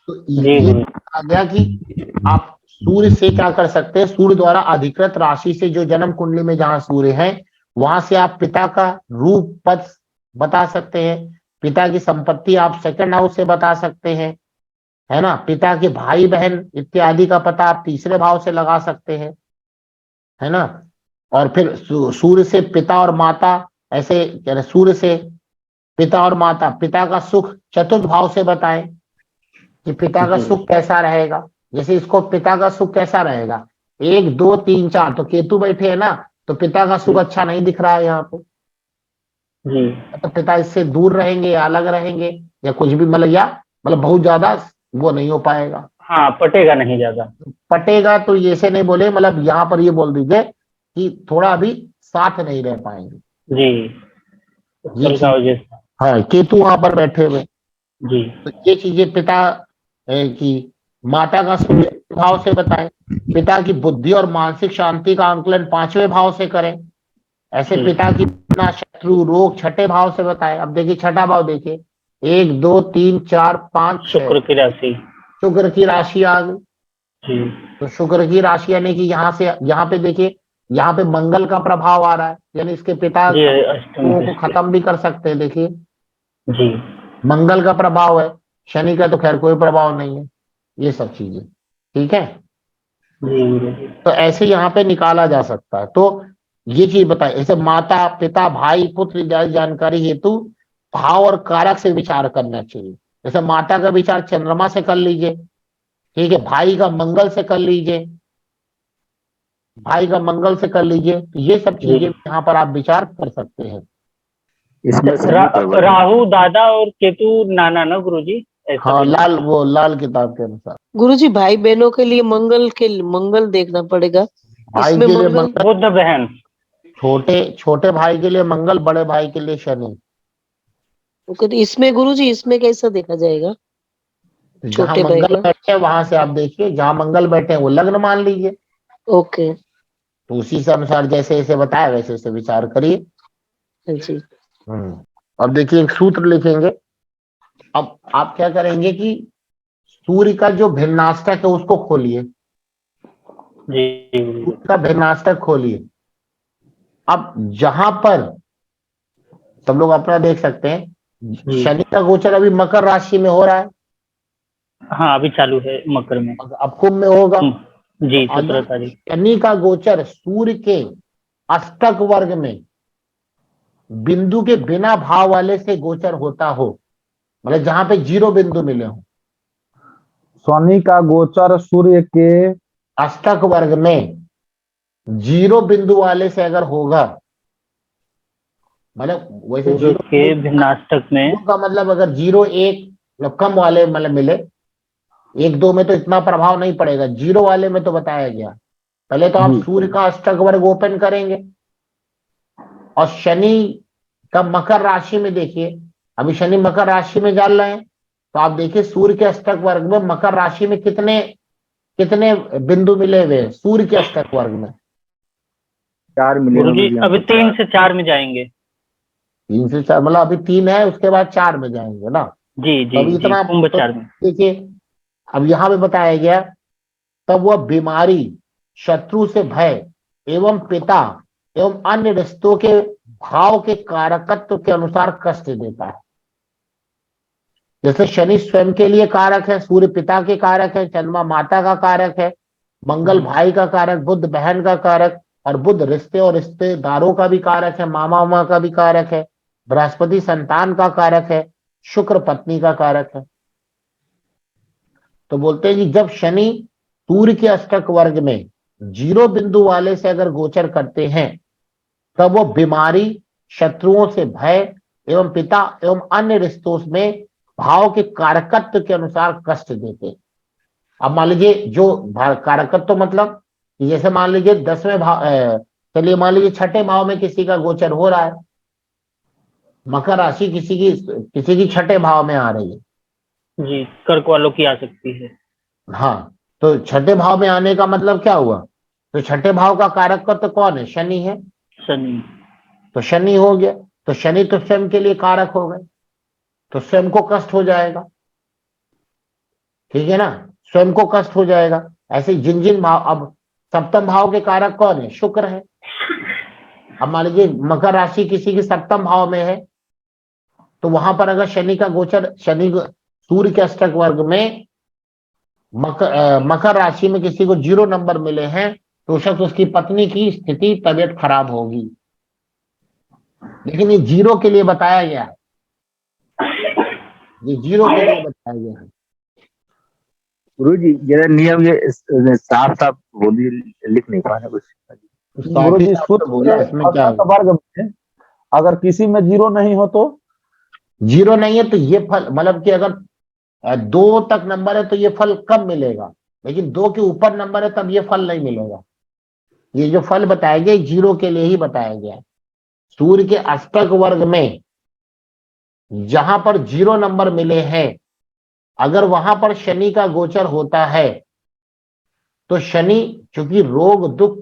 A: तो
E: जी
A: ये
E: गुरु
A: आ गया कि आप सूर्य से क्या कर सकते हैं, सूर्य द्वारा अधिकृत राशि से जो जन्म कुंडली में जहां सूर्य है, वहां से आप पिता का रूप पद बता सकते हैं। पिता की संपत्ति आप सेकंड हाउस से बता सकते हैं, है ना। पिता के भाई बहन इत्यादि का पता आप तीसरे भाव से लगा सकते हैं, है ना। और फिर सूर्य से पिता और माता, ऐसे सूर्य से पिता और माता, पिता का सुख चतुर्थ भाव से बताएं कि पिता का
E: जी
A: सुख कैसा रहेगा। जैसे इसको पिता का सुख कैसा रहेगा, 1 2 3 4, तो केतु बैठे है ना, तो पिता का सुख अच्छा नहीं दिख रहा है यहाँ पे।
E: जी
A: तो पिता इससे दूर रहेंगे या अलग रहेंगे, या कुछ भी, मतलब या मतलब बहुत ज्यादा वो नहीं हो पाएगा।
E: हाँ, पटेगा नहीं ज्यादा।
A: पटेगा तो ये से नहीं बोले, मतलब यहाँ पर ये बोल दीजिए कि थोड़ा अभी साथ नहीं रह पाएंगे।
E: जी,
A: ये
E: उत्तर का
A: चीज,
E: वजह से।
A: हाँ, केतु वहां पर बैठे हुए।
E: जी
A: तो ये चीजें पिता की, माता का सुख भाव से बताएं। पिता की बुद्धि और मानसिक शांति का आंकलन पांचवें भाव से करें। ऐसे
E: जी
A: पिता की बिना शत्रु रोग छठे भाव से बताएं। अब देखिए छठा भाव, देखिए 1 2 3 4 5 6,
E: शुक्र की राशि।
A: शुक्र की राशि आ गई।
E: जी
A: तो शुक्र की राशि यानी कि यहाँ से, यहाँ पे देखिए, यहाँ पे मंगल का प्रभाव आ रहा है, यानी इसके पिता
E: जी अष्टम
A: को
E: दृष्टि।
A: खत्म भी कर सकते हैं। देखिए,
E: जी
A: मंगल का प्रभाव है, शनि का तो खैर कोई प्रभाव नहीं है। ये सब चीजें ठीक है।
E: जी गुरु जी।
A: तो ऐसे यहाँ पे निकाला जा सकता है। तो ये चीज बताए, जैसे माता पिता भाई पुत्र इत्यादि जानकारी हेतु भाव और कारक से विचार करना चाहिए। जैसे माता का विचार चंद्रमा से कर लीजिए, ठीक है। भाई का मंगल से कर लीजिए, भाई का मंगल से कर लीजिए। तो ये सब
E: जी
A: चीजें यहाँ पर आप विचार कर सकते हैं।
G: इसमें शनि प्रबल है।
E: राहु दादा और केतु नाना ना गुरु जी, ऐसा
A: हाँ,
E: भी
A: लाल, वो लाल किताब के अनुसार
B: गुरुजी भाई बहनों के लिए मंगल देखना पड़ेगा।
A: भाई
B: इसमें
A: के लिए
B: मंगल,
A: मंगल,
E: बुद्ध बहन।
A: छोटे छोटे भाई के लिए मंगल, बड़े भाई के लिए शनि।
B: तो इसमें गुरुजी इसमें कैसा देखा जाएगा
A: तो जहां
B: छोटे भाई
A: मंगल
B: का?
A: बैठे हैं वहां से आप देखिए, जहां मंगल बैठे हैं वो लग्न मान लीजिए।
B: ओके,
A: तो उसी से अनुसार जैसे जैसे बताया वैसे वैसे विचार करिए।
B: हाँ जी।
A: अब देखिए, एक सूत्र लिखेंगे। अब आप क्या करेंगे कि सूर्य का जो भिन्नाष्टक है उसको खोलिए,
E: जी गुरु जी।
A: सूर्य का भिन्नाष्टक खोलिए। अब जहां पर सब लोग अपना देख सकते हैं,
E: जी
A: शनि का गोचर अभी मकर राशि में हो रहा है,
E: हाँ, अभी चालू है मकर में।
A: अब कुंभ में होगा। तो
E: जी, 17
A: अगर
E: तारीख।
A: शनि का गोचर सूर्य के अष्टक वर्ग में बिंदु के बिना भाव वाले से गोचर होता हो, मतलब जहां पे जीरो बिंदु मिले हो,
C: शनि का गोचर सूर्य के
A: अष्टक वर्ग में 0 बिंदु वाले से अगर होगा, मतलब वैसे
E: सूर्य के भिन्नाष्टक में
A: का मतलब अगर 0 1 मतलब कम वाले मतलब मिले, 1 2 में तो इतना प्रभाव नहीं पड़ेगा, 0 वाले में तो बताया गया। पहले तो आप
C: जी।
A: सूर्य का अष्टक वर्ग ओपन करेंगे और शनि का मकर राशि में देखिए, अभी शनि मकर राशि में चल रहे हैं, तो आप देखिए सूर्य के अष्टक वर्ग में मकर राशि में कितने कितने बिंदु मिले हुए हैं सूर्य के अष्टक वर्ग में?
H: 4 मिले
E: गुरुजी
H: होंगे जी
E: अभी
H: हमको।
E: 3 से 4 में जाएंगे।
A: 3 से 4 मतलब अभी 3 है, उसके बाद 4 में जाएंगे ना।
E: जी जी
A: तब
E: जी
A: इतना
E: कुंभ 4 में।
A: देखिए, अब यहाँ पे बताया गया, तब वह बीमारी, शत्रु से भय एवं पिता एवं अन्य रिश्तों के भाव के कारकत्व के अनुसार कष्ट देता है। जैसे शनि स्वयं के लिए कारक है, सूर्य पिता के कारक है, चंद्रमा माता का कारक है, मंगल भाई का कारक, बुध बहन का कारक, और बुध रिश्ते और रिश्तेदारों का भी कारक है, मामा उमा का भी कारक है, बृहस्पति संतान का कारक है, शुक्र पत्नी का कारक है। तो बोलते हैं कि जब शनि सूर्य के अष्टक वर्ग में 0 बिंदु वाले से अगर गोचर करते हैं, तब वो बीमारी, शत्रुओं से भय एवं पिता एवं अन्य रिश्तों में भाव के कारकत्व के अनुसार कष्ट देते। अब मान लीजिए जो कारकत्व मतलब कि जैसे मान लीजिए 10वें भाव, चलिए मान लीजिए 6ठे भाव में किसी का गोचर हो रहा है, मकर राशि किसी की 6ठे भाव में आ रही है,
E: जी कर्क वालों की आ सकती है।
A: हाँ, तो 6ठे भाव में आने का मतलब क्या हुआ? तो 6ठे भाव का कारकत्व कौन है? शनि है।
E: शनि।
A: तो शनि हो गया, तो शनि तो स्वयं के लिए कारक हो गए, तो स्वयं को कष्ट हो जाएगा, ठीक है ना, स्वयं को कष्ट हो जाएगा। ऐसे जिन जिन भाव, अब सप्तम भाव के कारक कौन है? शुक्र है। अब मान लीजिए मकर राशि किसी की सप्तम भाव में है, तो वहां पर अगर शनि का गोचर, शनि सूर्य के अष्टक वर्ग में मकर राशि में किसी को 0 नंबर मिले हैं, तो उस वक्त उसकी पत्नी की स्थिति, तबीयत खराब होगी। लेकिन ये 0 के लिए बताया गया है, ये 0 के लिए बताया गया है।
G: गुरु जी जरा नियम ये साफ साफ बोलिए, लिख नहीं पा रहे कुछ।
C: गुरु जी सूर्य
A: बोला
C: के
A: इसमें क्या
C: अष्टक वर्ग में अगर किसी में 0 नहीं हो तो?
A: 0 नहीं है तो ये फल, मतलब कि अगर 2 तक नंबर है तो ये फल कम मिलेगा, लेकिन 2 के ऊपर नंबर है तब ये फल नहीं मिलेगा। ये जो फल बताया गया 0 के लिए ही बताया गया है। सूर्य के अष्टक वर्ग में जहां पर 0 नंबर मिले हैं, अगर वहां पर शनि का गोचर होता है, तो शनि चूंकि रोग दुख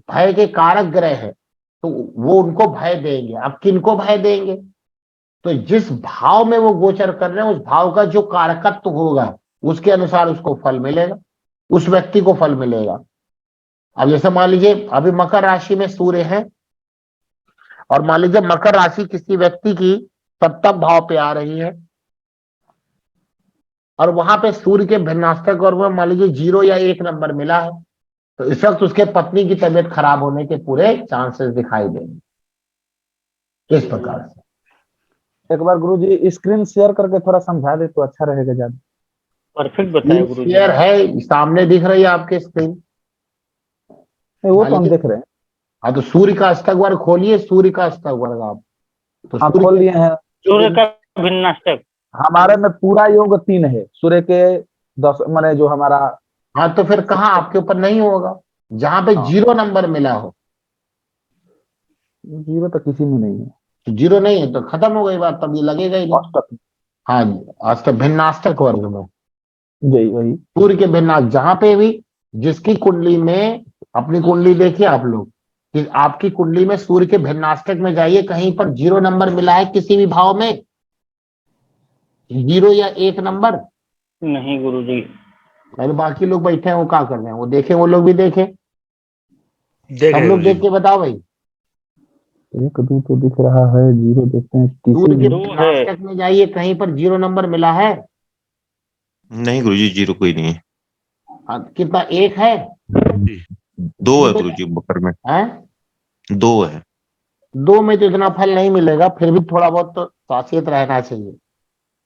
A: भय के कारक ग्रह है, तो वो उनको भय देंगे। अब किनको भय देंगे? तो जिस भाव में वो गोचर कर रहे हैं, उस भाव का जो कारकत्व होगा उसके अनुसार उसको फल मिलेगा, उस व्यक्ति को फल मिलेगा। अब जैसे मान लीजिए अभी मकर राशि में सूर्य है, और मान लीजिए मकर राशि किसी व्यक्ति की सप्तम भाव पे आ रही है, और वहां पे सूर्य के भिन्नाष्टक वर्ग में मान लीजिए 0 या 1 नंबर मिला है, तो इस वक्त उसके पत्नी की तबीयत खराब होने के पूरे चांसेस दिखाई देंगे। इस प्रकार से
C: एक बार गुरु जी स्क्रीन शेयर करके थोड़ा समझा दे तो अच्छा रहेगा ज्यादा।
E: परफेक्ट बताया गुरु जी।
A: शेयर है, सामने दिख रही है आपके स्क्रीन।
C: नहीं, वो तो हम देख रहे हैं।
A: हाँ, तो सूर्य का अष्टक वर्ग खोलिए, सूर्य का अष्टक वर्ग आप, तो
C: हाँ
A: सूर्य
C: खोल लिए हैं।
E: सूर्य का भिन्नाष्टक।
C: हमारे में पूरा योग 3 है, सूर्य के 10 माने जो हमारा।
A: हाँ, तो फिर कहाँ आपके ऊपर नहीं होगा? जहां पे 0 नंबर मिला हो।
C: 0 तो किसी में नहीं है।
A: तो 0 नहीं है तो खत्म हो गई बात, तब ये लगेगा ही नहीं।
C: अष्टक।
A: हाँ जी, अष्टक भिन्नाष्टक वर्ग में
C: जी वही।
A: सूर्य के भिन्नाष्टक, जहां पे भी जिसकी कुंडली में, अपनी कुंडली देखिए आप लोग कि आपकी कुंडली में सूर्य के भिन्नाष्टक में जाइए, कहीं पर 0 नंबर मिला है किसी भी भाव में, 0 या 1 नंबर
E: नहीं गुरु जी।
A: अरे बाकी लोग बैठे हैं, वो क्या कर रहे हैं? वो देखें, वो लोग भी देखें, सब लोग देख के बताओ भाई।
C: 1 2 तो दिख रहा है, 0 देखते हैं।
A: सूर्य के
E: दो है।
A: भिन्नाष्टक में जाइए, कहीं पर 0 नंबर मिला है?
I: नहीं गुरुजी 0 कोई नहीं है।
A: कितना? 1 है?
I: 2 है गुरुजी मकर में,
A: हैं?
I: 2 है।
A: 2 में तो इतना फल नहीं मिलेगा, फिर भी थोड़ा बहुत तो सासियत रहना चाहिए।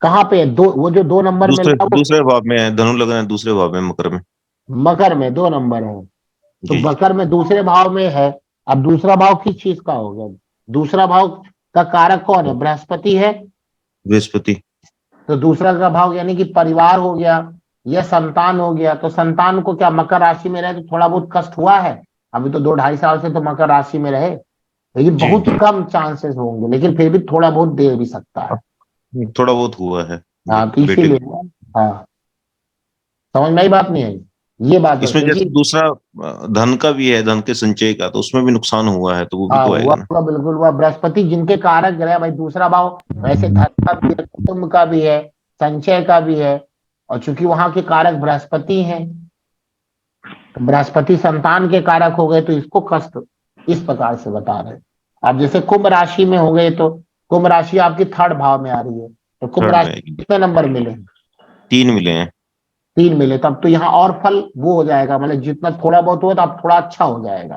A: कहाँ पे है 2? वो जो 2 नंबर
I: दूसरे
A: मिला वो
I: दूसरे भाव में है, धनु लग्न है दूसरे भाव में मकर में।
A: मकर में 2 नंबर है, तो
I: जी
A: मकर में दूसरे भाव में है। अब दूसरा भाव किस चीज का हो गया? दूसरा भाव का कारक कौन है? बृहस्पति है।
I: बृहस्पति।
A: तो दूसरा का भाव यानी कि परिवार हो गया या संतान हो गया। तो संतान को क्या मकर राशि में रहे तो थोड़ा बहुत कष्ट हुआ है? अभी तो 2-2.5 साल से तो मकर राशि में रहे, लेकिन
I: जी।
A: बहुत कम चांसेस होंगे, लेकिन फिर भी थोड़ा बहुत दे भी सकता है।
I: थोड़ा बहुत हुआ है।
A: हाँ, तो
I: बेटे
A: इसीलिए हाँ, समझ में आई बात नहीं आई? ये बात है
I: इसमें जैसे
A: क्योंकि
I: दूसरा धन का भी है, धन के संचय का, तो उसमें भी नुकसान हुआ है, तो वो भी
A: हाँ
I: तो आएगा ना।
A: हुआ बिल्कुल हुआ। बृहस्पति जिनके कारक ग्रह भाई, दूसरा भाव वैसे धन का भी है, कुटुंब का भी है, संचय का भी है, और चूंकि वहां के कारक बृहस्पति हैं, तो बृहस्पति संतान के कारक हो गए, तो इसको कष्ट इस प्रकार से बता रहे हैं। अब जैसे कुंभ राशि में हो गए, तो कुंभ राशि आपकी 3rd भाव में आ रही है, तो कुंभ
I: थर्ड
A: राशि
I: में आएगी।
A: कितने नंबर मिले?
I: 3 मिले हैं।
A: 3 मिले, तब तो यहाँ और फल वो हो जाएगा, मतलब जितना थोड़ा बहुत हुआ तो अब थोड़ा अच्छा हो जाएगा।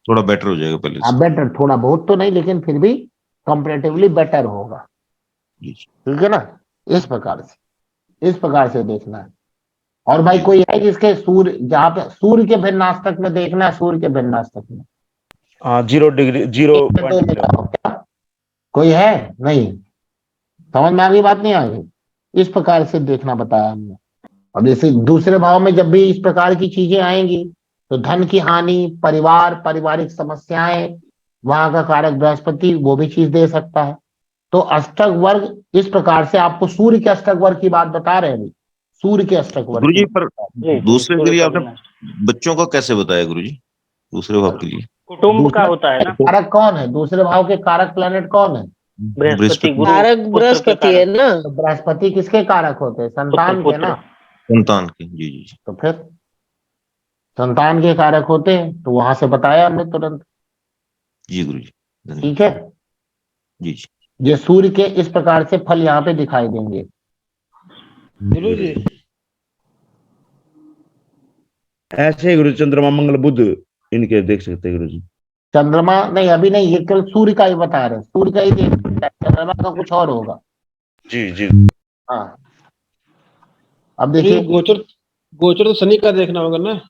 I: थोड़ा बेटर हो जाएगा पहले
A: हाँ
I: से।
A: बेटर, थोड़ा बहुत तो नहीं, लेकिन फिर भी कंपेरेटिवली बेटर होगा।
I: जी।
A: ठीक है ना? इस प्रकार से देखना है। और भाई कोई है जिसके सूर्य, जहाँ पे सूर्य के भिन्नास्तक में देखना है, सूर्य के भिन्नास्तक में
F: 0 डिग्री 0
A: तो
F: पॉइंट
A: बताओ क्या कोई है? नहीं समझ में आ गई? बात नहीं आ गई? इस प्रकार से देखना बताया हमने। अब जैसे दूसरे भाव में जब भी इस प्रकार की चीजें आएंगी, तो धन की हानि, परिवार, पारिवारिक समस्याएं, वहां का कारक बृहस्पति वो भी चीज दे सकता है। तो अष्टक वर्ग इस प्रकार से आपको सूर्य के अष्टक वर्ग की बात बता रहे हैं। सूर्य के अष्टक वर्ग
I: गुरुजी
A: की
I: पर दूसरे के लिए आपने बच्चों का कैसे बताया गुरुजी? दूसरे भाव के लिए
E: कुटुंब का होता है ना,
A: कारक कौन है? दूसरे भाव के कारक प्लेनेट कौन है?
E: बृहस्पति गुरु
B: कारक
E: पुत्र के
B: बृहस्पति है
E: कारक।
B: ना।
A: तो बृहस्पति किसके कारक होते हैं? संतान के ना।
I: संतान के। जी जी जी।
A: तो फिर संतान के कारक होते हैं, तो वहां से बताया हमने तुरंत।
I: जी गुरुजी धन्यवाद।
A: ठीक है,
I: जी जी।
A: ये सूर्य के इस प्रकार से फल यहाँ पे दिखाई देंगे।
D: गुरुजी
F: ऐसे ही गुरु चंद्रमा मंगल बुध इनके देख सकते हैं गुरुजी।
A: चंद्रमा नहीं, अभी नहीं, ये केवल सूर्य का ही बता रहे हैं, सूर्य का ही देख सकता है, चंद्रमा का कुछ और होगा।
F: जी जी।
A: हाँ, अब देखिए,
D: गोचर तो शनि का देखना होगा ना।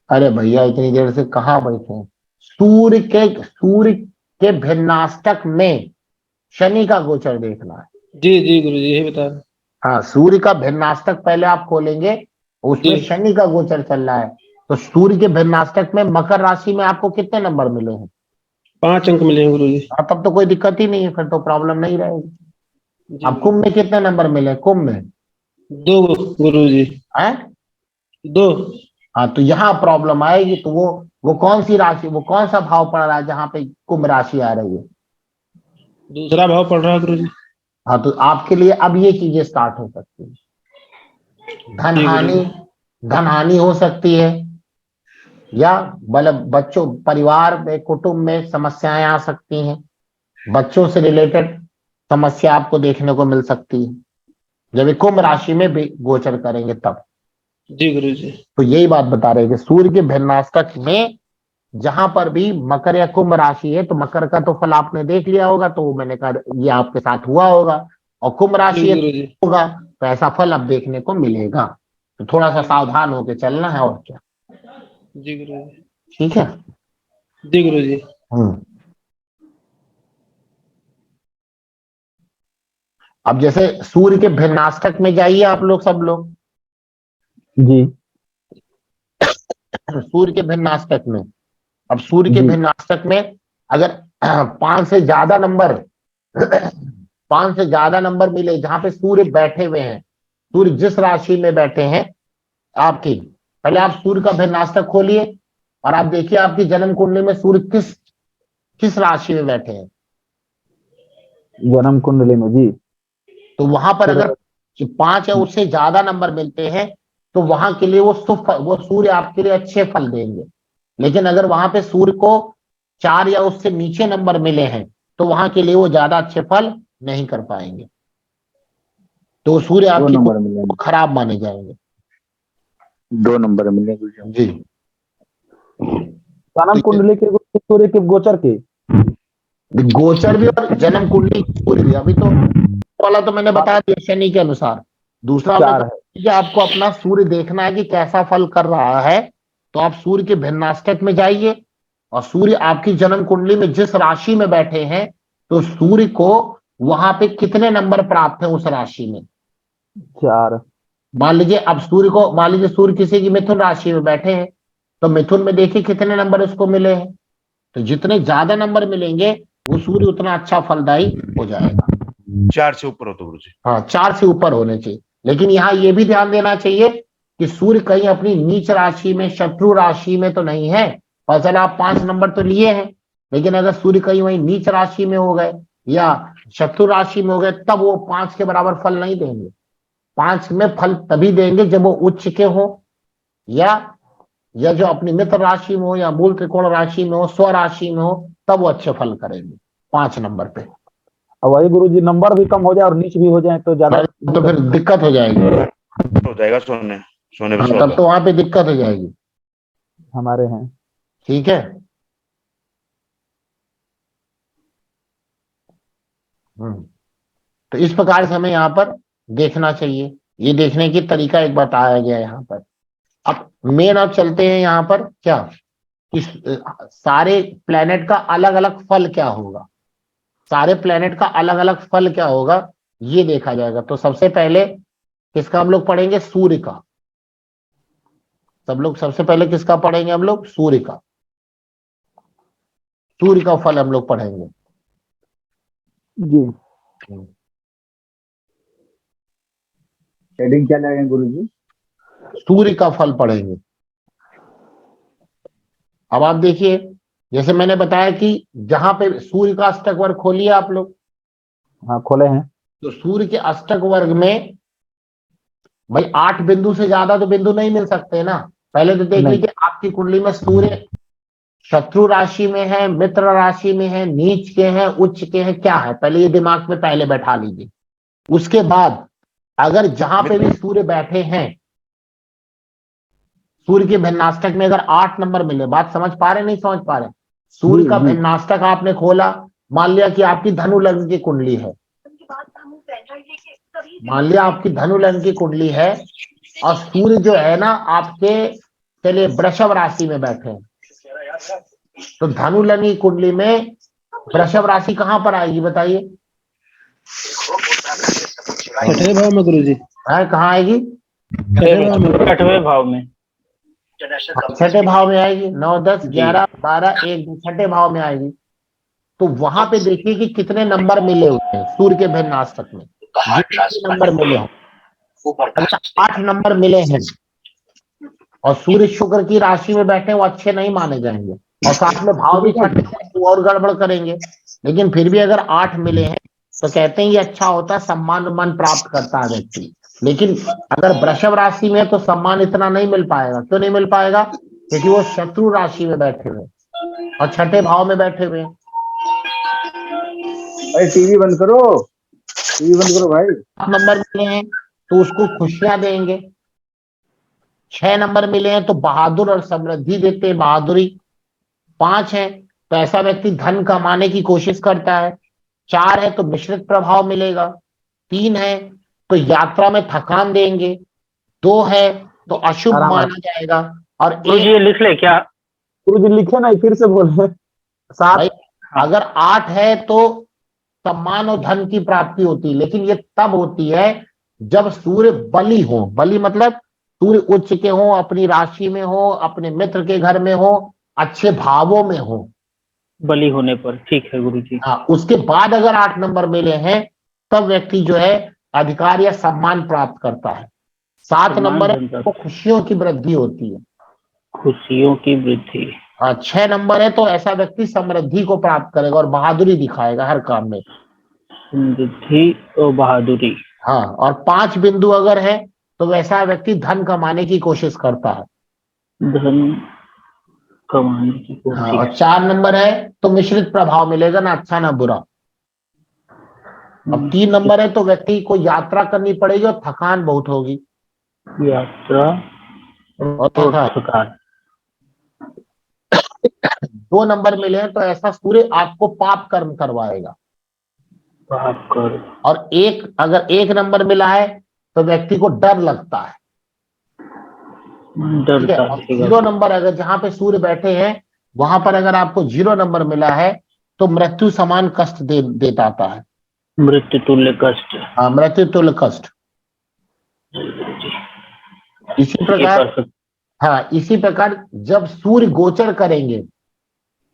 A: अरे भैया इतनी देर से कहाँ बैठे हैं? सूर्य के भिन्नाष्टक में शनि का गोचर देखना है।
D: जी जी गुरुजी यही बता रहे।
A: हाँ, सूर्य का भिन्नाष्टक पहले आप खोलेंगे, उसमें
D: जी।
A: शनि का गोचर चल रहा है। तो सूर्य के भिन्नाष्टक में मकर राशि में आपको कितने नंबर मिले हैं?
D: 5 अंक मिले हैं गुरुजी।
A: हाँ, तब तो कोई दिक्कत ही नहीं है, फिर तो प्रॉब्लम नहीं रहेगी।
D: जी।
A: अब कुंभ में कितने नंबर मिले? कुंभ में
D: 2 गुरुजी।
A: है
D: 2।
A: हाँ, तो यहाँ प्रॉब्लम आएगी। तो वो कौन सी राशि, वो कौन सा भाव पड़ रहा है जहाँ पे कुंभ राशि आ रही है?
D: दूसरा भाव पड़ रहा है गुरुजी।
A: हाँ, तो आपके लिए अब ये चीजें स्टार्ट हो सकती है। धन हानि हो सकती है, या मतलब बच्चों, परिवार में, कुटुंब में समस्याएं आ सकती हैं, बच्चों से रिलेटेड समस्या आपको देखने को मिल सकती है जब ये कुंभ राशि में भी गोचर करेंगे तब।
D: जी गुरुजी।
A: तो यही बात बता रहे हैं कि सूर्य के भिन्नाष्टक में जहां पर भी मकर या कुंभ राशि है, तो मकर का तो फल आपने देख लिया होगा, तो मैंने कहा ये आपके साथ हुआ होगा, और कुंभ राशि
D: जी
A: है
D: गुरुजी।
A: होगा, तो ऐसा फल अब देखने को मिलेगा। तो थोड़ा सा सावधान होकर चलना है, और क्या।
D: जी गुरुजी।
A: ठीक है।
D: जी गुरुजी।
A: अब जैसे सूर्य के भिन्नाष्टक में जाइए आप लोग, सब लोग
C: जी
A: सूर्य के भिन्नाष्टक में। अब सूर्य के
C: जी।
A: भिन्नाष्टक में अगर 5 से ज्यादा नंबर 5 से ज्यादा नंबर मिले जहां पे सूर्य बैठे हुए हैं, सूर्य जिस राशि में बैठे हैं आपकी, पहले आप सूर्य का भिन्नाष्टक खोलिए और आप देखिए आपकी जन्म कुंडली में सूर्य किस राशि में बैठे हैं।
C: जन्म कुंडली में जी।
A: तो वहां पर अगर 5 या उससे ज्यादा नंबर मिलते हैं, तो वहां के लिए वो सूर्य आपके लिए अच्छे फल देंगे। लेकिन अगर वहां पे सूर्य को 4 या उससे नीचे नंबर मिले हैं, तो वहां के लिए वो ज्यादा अच्छे फल नहीं कर पाएंगे, तो सूर्य
H: 2
A: आपकी
H: नंबर मिले,
A: खराब माने जाएंगे।
H: 2 नंबर मिले गुरुजी।
A: जी,
C: जन्म कुंडली के सूर्य के गोचर के
A: गोचर भी और जन्म कुंडली सूर्य भी। अभी तो वाला तो मैंने बता दिया शनि के अनुसार। दूसरा
C: 4
A: मेथड
C: है।
A: कि आपको अपना सूर्य देखना है कि कैसा फल कर रहा है, तो आप सूर्य के भिन्नाष्टक में जाइए और सूर्य आपकी जन्म कुंडली में जिस राशि में बैठे हैं, तो सूर्य को वहां पे कितने नंबर प्राप्त है उस राशि में।
C: 4।
A: मान लीजिए अब मान लीजिए सूर्य किसी की मिथुन राशि में बैठे हैं, तो मिथुन में देखिए कितने नंबर उसको मिले हैं, तो जितने ज्यादा नंबर मिलेंगे वो सूर्य उतना अच्छा फलदायी हो जाएगा।
I: 4 से ऊपर हो तो गुरुजी।
A: हाँ, 4 से ऊपर होने चाहिए। लेकिन यहाँ ये भी ध्यान देना चाहिए कि सूर्य कहीं अपनी नीच राशि में, शत्रु राशि में तो नहीं है। फसल आप 5 नंबर तो लिए हैं, लेकिन अगर सूर्य कहीं वहीं नीच राशि में हो गए या शत्रु राशि में हो गए, तब वो 5 के बराबर फल नहीं देंगे। 5 में फल तभी देंगे जब वो उच्च के हो, या जो अपनी मित्र राशि में हो, या मूल त्रिकोण राशि में हो, स्व राशि में हो, तब वो अच्छे फल करेंगे 5 नंबर पे।
C: और वही गुरुजी नंबर भी कम हो जाए और नीच भी हो जाए तो ज्यादा
A: तो फिर दिक्कत हो जाएगी।
I: हो जाएगा सोने पे
A: हाँ, तब
I: सुहागा।
A: तो वहां पे दिक्कत हो जाएगी।
C: हमारे हैं।
A: ठीक है। तो इस प्रकार से हमें यहाँ पर देखना चाहिए। ये देखने की तरीका एक बताया गया है यहाँ पर। अब मेन अब चलते हैं यहाँ पर क्या कि सारे प्लेनेट का अलग अलग फल क्या होगा। सारे प्लेनेट का अलग अलग फल क्या होगा ये देखा जाएगा। तो सबसे पहले किसका हम लोग पढ़ेंगे, सूर्य का। सबसे पहले किसका पढ़ेंगे हम लोग, सूर्य का। सूर्य का फल हम लोग पढ़ेंगे
C: जी।
H: हेडिंग क्या लगाएंगे गुरुजी?
A: सूर्य का फल पढ़ेंगे। अब आप देखिए, जैसे मैंने बताया कि जहां पे सूर्य का अष्टक वर्ग खोलिए आप लोग,
C: हाँ खोले हैं।
A: तो सूर्य के अष्टक वर्ग में भाई 8 बिंदु से ज्यादा तो बिंदु नहीं मिल सकते ना। पहले तो देख
C: नहीं।
A: लीजिए आपकी कुंडली में सूर्य शत्रु राशि में है, मित्र राशि में है, नीच के हैं, उच्च के हैं, क्या है, पहले ये दिमाग में पहले बैठा लीजिए। उसके बाद अगर जहां पे भी सूर्य बैठे हैं, सूर्य के भिन्नाष्टक में अगर 8 नंबर मिले, बात समझ पा रहे नहीं समझ पा रहे, सूर्य
C: जी,
A: का
C: जी।
A: भिन्नाष्टक आपने खोला, मान लिया कि आपकी धनु लग्न की कुंडली है, मान लिया आपकी धनु लग्न की कुंडली है, और सूर्य जो है ना आपके चलिए वृषभ राशि में बैठे हैं, तो धनु लग्न की कुंडली में वृषभ राशि कहां पर आएगी बताइए।
D: 6ठे भाव में गुरुजी।
A: है कहाँ आएगी,
E: 6वें भाव में।
A: 6ठे भाव में आएगी। 9 10 11 12 1 2 6ठे भाव में आएगी। तो वहां पे देखिए कि कितने नंबर मिले हुए हैं सूर्य के भिन्नाष्टक में। जितने नंबर मिले हों, अगर 8 नंबर मिले हैं और सूर्य शुक्र की राशि में बैठे, वो अच्छे नहीं माने जाएंगे, और साथ में भाव भी छठे तो और गड़बड़ करेंगे। लेकिन फिर भी अगर 8 मिले हैं तो कहते हैं ये अच्छा होता है, सम्मान उम्मान प्राप्त करता है व्यक्ति। लेकिन अगर वृषभ राशि में है तो सम्मान इतना नहीं मिल पाएगा। क्यों नहीं मिल पाएगा, क्योंकि वो शत्रु राशि में बैठे हुए और छठे भाव में बैठे हुए।
H: भाई टीवी बंद करो, टीवी बंद करो भाई।
A: 8 नंबर मिले हैं तो उसको खुशियां देंगे। 6 नंबर मिले हैं तो बहादुर और समृद्धि देते हैं, बहादुरी। 5 है तो ऐसा व्यक्ति धन कमाने की कोशिश करता है। 4 है तो मिश्रित प्रभाव मिलेगा। 3 है तो यात्रा में थकान देंगे। 2 है तो अशुभ
C: आराम
A: माना जाएगा। और
E: गुरुजी
A: 1
E: ये लिख ले क्या?
C: गुरुजी लिखे नहीं, फिर से बोले। 7।
A: भाई अगर 8 है तो सम्मान और धन की प्राप्ति होती है, लेकिन ये तब होती है जब सूर्य बली हो। बली मतलब सूर्य उच्च के हो, अपनी राशि में हो, अपने मित्र के घर में हो, अच्छे भावों में हो।
E: बली होने पर, ठीक है गुरुजी।
A: हाँ, उसके बाद अगर 8 नंबर मिले हैं तब व्यक्ति जो है अधिकार या सम्मान प्राप्त करता है। 7 नंबर है तो खुशियों की वृद्धि होती है।
E: खुशियों की वृद्धि।
A: 6 नंबर है तो ऐसा व्यक्ति समृद्धि को प्राप्त करेगा और बहादुरी दिखाएगा हर काम में।
E: समृद्धि और बहादुरी।
A: हाँ, और 5 बिंदु अगर है तो वैसा व्यक्ति धन कमाने की कोशिश करता है।
E: धन कमाने की
A: हाँ,
E: कोशिश।
A: और 4 नंबर है तो मिश्रित प्रभाव मिलेगा, ना अच्छा ना बुरा। अब 3 नंबर है तो व्यक्ति को यात्रा करनी पड़ेगी और थकान बहुत होगी।
E: यात्रा
A: और थकान। 2 नंबर मिले हैं तो ऐसा सूर्य आपको पाप कर्म करवाएगा।
E: पाप कर।
A: और अगर 1 नंबर मिला है तो व्यक्ति को डर लगता है। ठीक है,
E: डरता
A: और
E: है।
A: 0 नंबर अगर जहां पे सूर्य बैठे हैं वहां पर अगर आपको 0 नंबर मिला है तो मृत्यु समान कष्ट देता आता है।
E: मृत्यु तुल्य कष्ट।
A: हाँ, मृत्यु तुल्य कष्ट। इसी
E: ये
A: प्रकार,
E: परफेक्ट।
A: हाँ इसी प्रकार जब सूर्य गोचर करेंगे